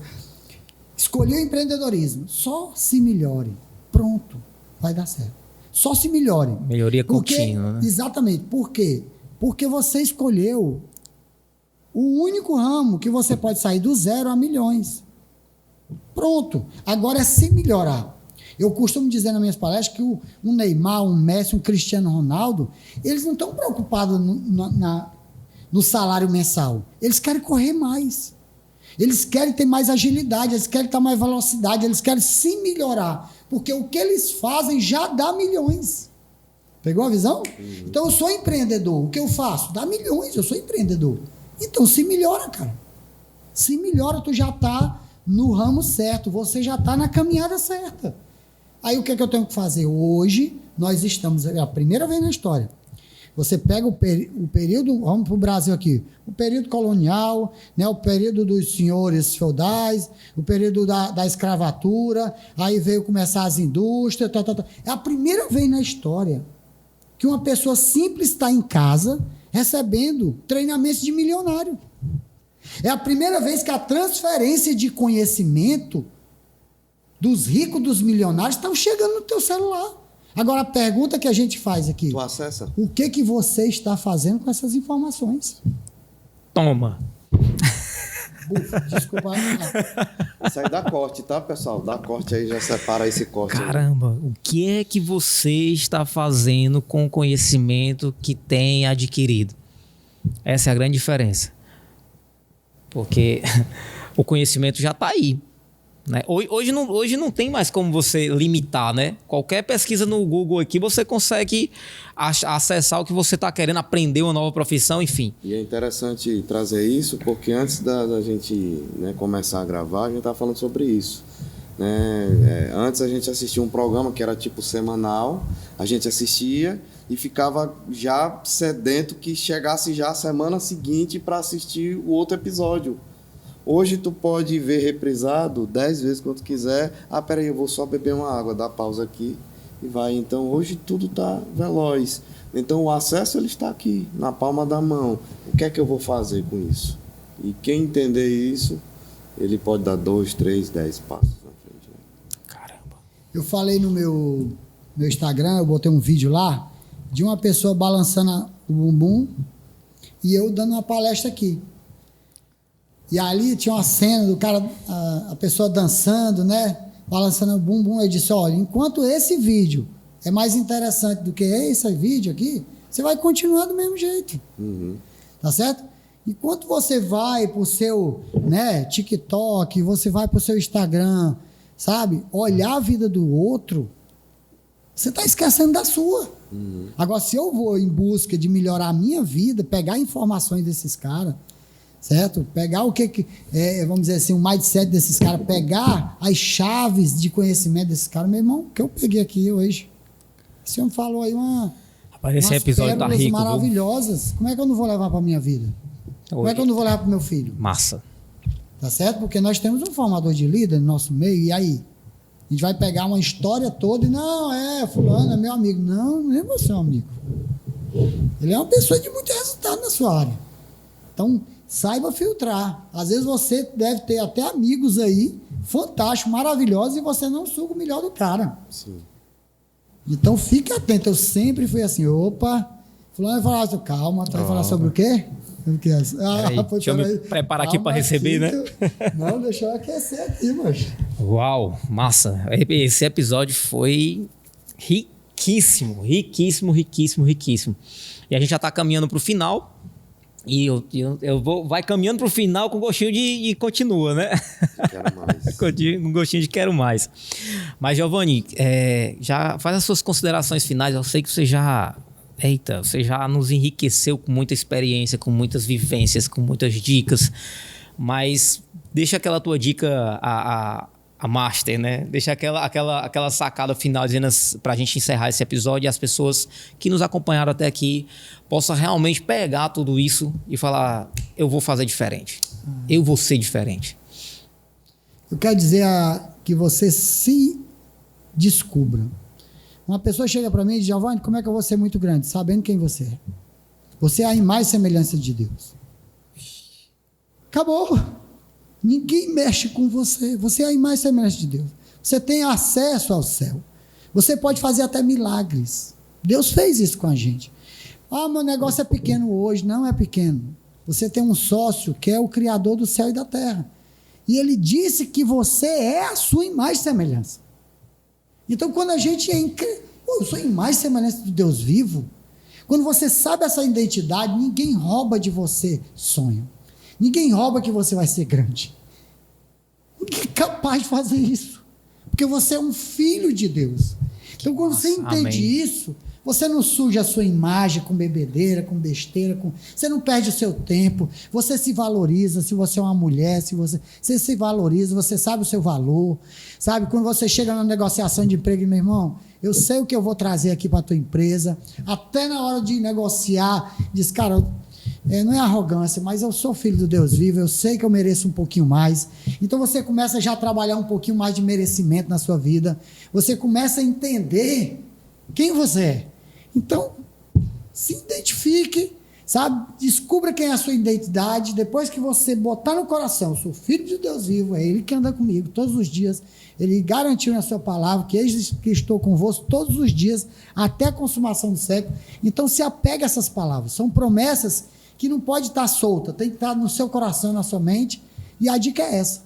Escolhi o empreendedorismo. Só se melhore. Pronto. Vai dar certo. Só se melhore. Melhoria contínua, né? Exatamente. Por quê? Porque você escolheu o único ramo que você pode sair do 0 a milhões. Pronto. Agora é se melhorar. Eu costumo dizer nas minhas palestras que um Neymar, um Messi, um Cristiano Ronaldo, eles não estão preocupados no salário mensal. Eles querem correr mais. Eles querem ter mais agilidade, eles querem ter mais velocidade, eles querem se melhorar. Porque o que eles fazem já dá milhões. Pegou a visão? Então, eu sou empreendedor. O que eu faço? Dá milhões, eu sou empreendedor. Então, se melhora, cara. Se melhora, tu já está no ramo certo, você já está na caminhada certa. Aí, o que é que eu tenho que fazer? Hoje, nós estamos, é a primeira vez na história, você pega o período, vamos para o Brasil aqui, o período colonial, né, o período dos senhores feudais, o período da escravatura, aí veio começar as indústrias, É a primeira vez na história que uma pessoa simples está em casa recebendo treinamentos de milionário. É a primeira vez que a transferência de conhecimento dos ricos, dos milionários, estão chegando no teu celular. Agora, a pergunta que a gente faz aqui... Tu acessa? O que você está fazendo com essas informações? Toma. Desculpa. Isso aí dá corte, tá, pessoal? Dá corte aí, já separa esse corte. Caramba, o que é que você está fazendo com o conhecimento que tem adquirido? Essa é a grande diferença. Porque o conhecimento já está aí. Né? Hoje não tem mais como você limitar, né? Qualquer pesquisa no Google aqui, você consegue acessar o que você está querendo, aprender uma nova profissão, enfim. E é interessante trazer isso, porque antes da gente, né, começar a gravar, a gente estava falando sobre isso. Né? Antes a gente assistia um programa que era tipo semanal, a gente assistia e ficava já sedento que chegasse já a semana seguinte para assistir o outro episódio. Hoje tu pode ver reprisado 10 vezes quanto quiser. Ah, peraí, eu vou só beber uma água, dá pausa aqui e vai. Então hoje tudo está veloz. Então o acesso ele está aqui, na palma da mão. O que é que eu vou fazer com isso? E quem entender isso, ele pode dar 2, 3, 10 passos na frente. Né? Caramba. Eu falei no meu Instagram, eu botei um vídeo lá, de uma pessoa balançando o bumbum e eu dando uma palestra aqui. E ali tinha uma cena do cara, a pessoa dançando, né? Balançando o bumbum. Eu disse, olha, enquanto esse vídeo é mais interessante do que esse vídeo aqui, você vai continuar do mesmo jeito. Uhum. Tá certo? Enquanto você vai pro seu, né, TikTok, você vai pro seu Instagram, sabe? Olhar a vida do outro, você tá esquecendo da sua. Uhum. Agora, se eu vou em busca de melhorar a minha vida, pegar informações desses caras, certo? Pegar o que vamos dizer assim, o mindset desses caras, pegar as chaves de conhecimento desses caras, meu irmão, que eu peguei aqui hoje. O senhor me falou aí Esse episódio tá rico, maravilhosas. Viu? Como é que eu não vou levar para minha vida? Como é que eu não vou levar para meu filho? Massa. Tá certo? Porque nós temos um formador de líder no nosso meio, e aí? A gente vai pegar uma história toda e não, fulano é meu amigo. Não, não é você, amigo. Ele é uma pessoa de muito resultado na sua área. Então, saiba filtrar. Às vezes você deve ter até amigos aí, fantásticos, maravilhosos, e você não suga o melhor do cara. Sim. Então, fique atento. Eu sempre fui assim, opa, fulano vai falar, calma, tu vai falar sobre o quê? Deixa eu me preparar aqui para receber, né? Não, deixa eu aquecer aqui, mas. Uau, massa. Esse episódio foi riquíssimo, riquíssimo, riquíssimo, riquíssimo. E a gente já está caminhando para o final. E vai caminhando para o final com gostinho de continua, né? Quero mais. Com gostinho de quero mais. Mas, Giovanni, já faz as suas considerações finais. Eu sei que você já nos enriqueceu com muita experiência, com muitas vivências, com muitas dicas. Mas deixa aquela tua dica a master, né? Deixa aquela sacada final dizendo pra gente encerrar esse episódio e as pessoas que nos acompanharam até aqui possam realmente pegar tudo isso e falar, eu vou fazer diferente. Eu vou ser diferente. Eu quero dizer que você se descubra. Uma pessoa chega para mim e diz, Giovanni, como é que eu vou ser muito grande? Sabendo quem você é. Você é a imagem e semelhança de Deus. Acabou. Ninguém mexe com você. Você é a imagem e semelhança de Deus. Você tem acesso ao céu. Você pode fazer até milagres. Deus fez isso com a gente. Meu negócio é pequeno hoje. Não é pequeno. Você tem um sócio que é o Criador do céu e da terra. E ele disse que você é a sua imagem e semelhança. Então, quando a gente eu sou a imagem e semelhança de Deus vivo, quando você sabe essa identidade, ninguém rouba de você sonho. Ninguém rouba que você vai ser grande. Ninguém é capaz de fazer isso. Porque você é um filho de Deus. Então, quando você entende isso, você não suja a sua imagem com bebedeira, com besteira, você não perde o seu tempo, você se valoriza, se você é uma mulher, você se valoriza, você sabe o seu valor, sabe? Quando você chega na negociação de emprego, meu irmão, eu sei o que eu vou trazer aqui para a tua empresa, até na hora de negociar, diz, cara, não é arrogância, mas eu sou filho do Deus vivo, eu sei que eu mereço um pouquinho mais. Então você começa já a trabalhar um pouquinho mais de merecimento na sua vida, você começa a entender quem você é. Então, se identifique, sabe? Descubra quem é a sua identidade. Depois que você botar no coração, sou filho de Deus vivo, é Ele que anda comigo todos os dias. Ele garantiu na sua palavra que eis que estou convosco todos os dias, até a consumação do século. Então, se apega a essas palavras. São promessas que não pode estar solta, tem que estar no seu coração, na sua mente. E a dica é essa,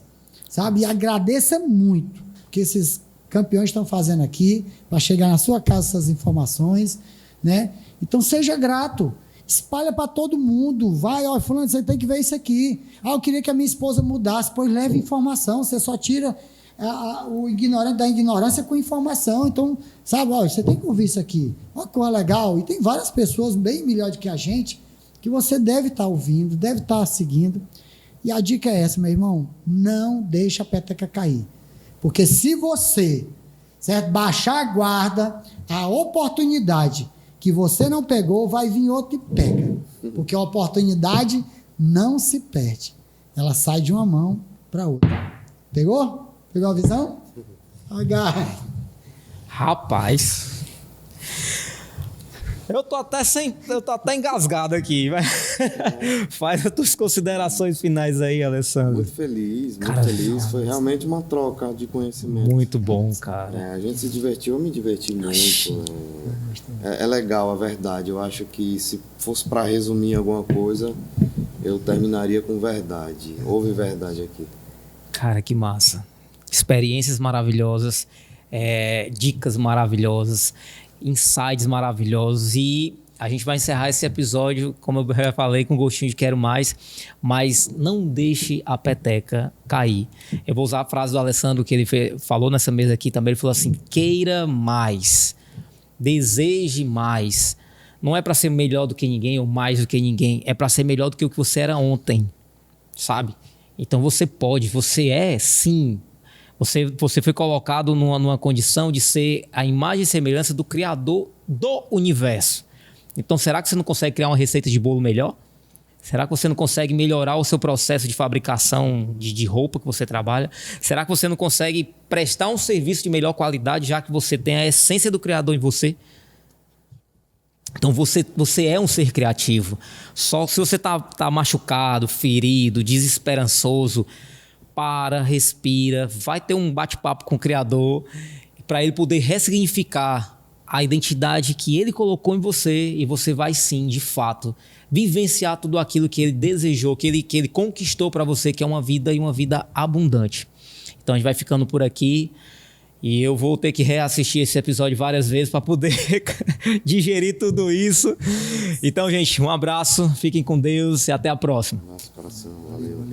sabe? E agradeça muito que esses campeões estão fazendo aqui para chegar na sua casa essas informações, né? Então seja grato Espalha para todo mundo. Vai, ó, fulano, você tem que ver isso aqui. Ah, eu queria que a minha esposa mudasse. Pois leve informação. Você só tira o ignorante da ignorância com informação. Então, sabe, ó, você tem que ouvir isso aqui. Olha que coisa legal. E tem várias pessoas bem melhores que a gente que você deve estar ouvindo, deve estar seguindo. E a dica é essa, meu irmão. Não deixa a peteca cair. Porque se você, certo, baixar a guarda, a oportunidade que você não pegou, vai vir outro e pega. Porque a oportunidade não se perde. Ela sai de uma mão para outra. Pegou? Pegou a visão? Agarra. Rapaz. Eu tô até engasgado aqui. Faz as tuas considerações finais aí, Alessandro. Muito feliz. Foi realmente uma troca de conhecimento. Muito bom, cara. A gente se divertiu, eu me diverti muito. É legal, a verdade. Eu acho que se fosse para resumir alguma coisa, eu terminaria com verdade. Houve verdade aqui. Cara, que massa. Experiências maravilhosas, dicas maravilhosas, insights maravilhosos, e a gente vai encerrar esse episódio, como eu já falei, com gostinho de quero mais, mas não deixe a peteca cair. Eu vou usar a frase do Alessandro que ele falou nessa mesa aqui também. Ele falou assim: queira mais, deseje mais. Não é para ser melhor do que ninguém ou mais do que ninguém, é para ser melhor do que o que você era ontem, sabe? Então você pode, você é sim. Você foi colocado numa condição de ser a imagem e semelhança do Criador do universo. Então, será que você não consegue criar uma receita de bolo melhor? Será que você não consegue melhorar o seu processo de fabricação de roupa que você trabalha? Será que você não consegue prestar um serviço de melhor qualidade, já que você tem a essência do Criador em você? Então, você é um ser criativo. Só se você tá machucado, ferido, desesperançoso, para, respira, vai ter um bate-papo com o Criador para ele poder ressignificar a identidade que ele colocou em você, e você vai sim, de fato, vivenciar tudo aquilo que ele desejou, que ele conquistou para você, que é uma vida e uma vida abundante. Então a gente vai ficando por aqui e eu vou ter que reassistir esse episódio várias vezes para poder digerir tudo isso. Então, gente, um abraço, fiquem com Deus e até a próxima. Nosso coração, valeu.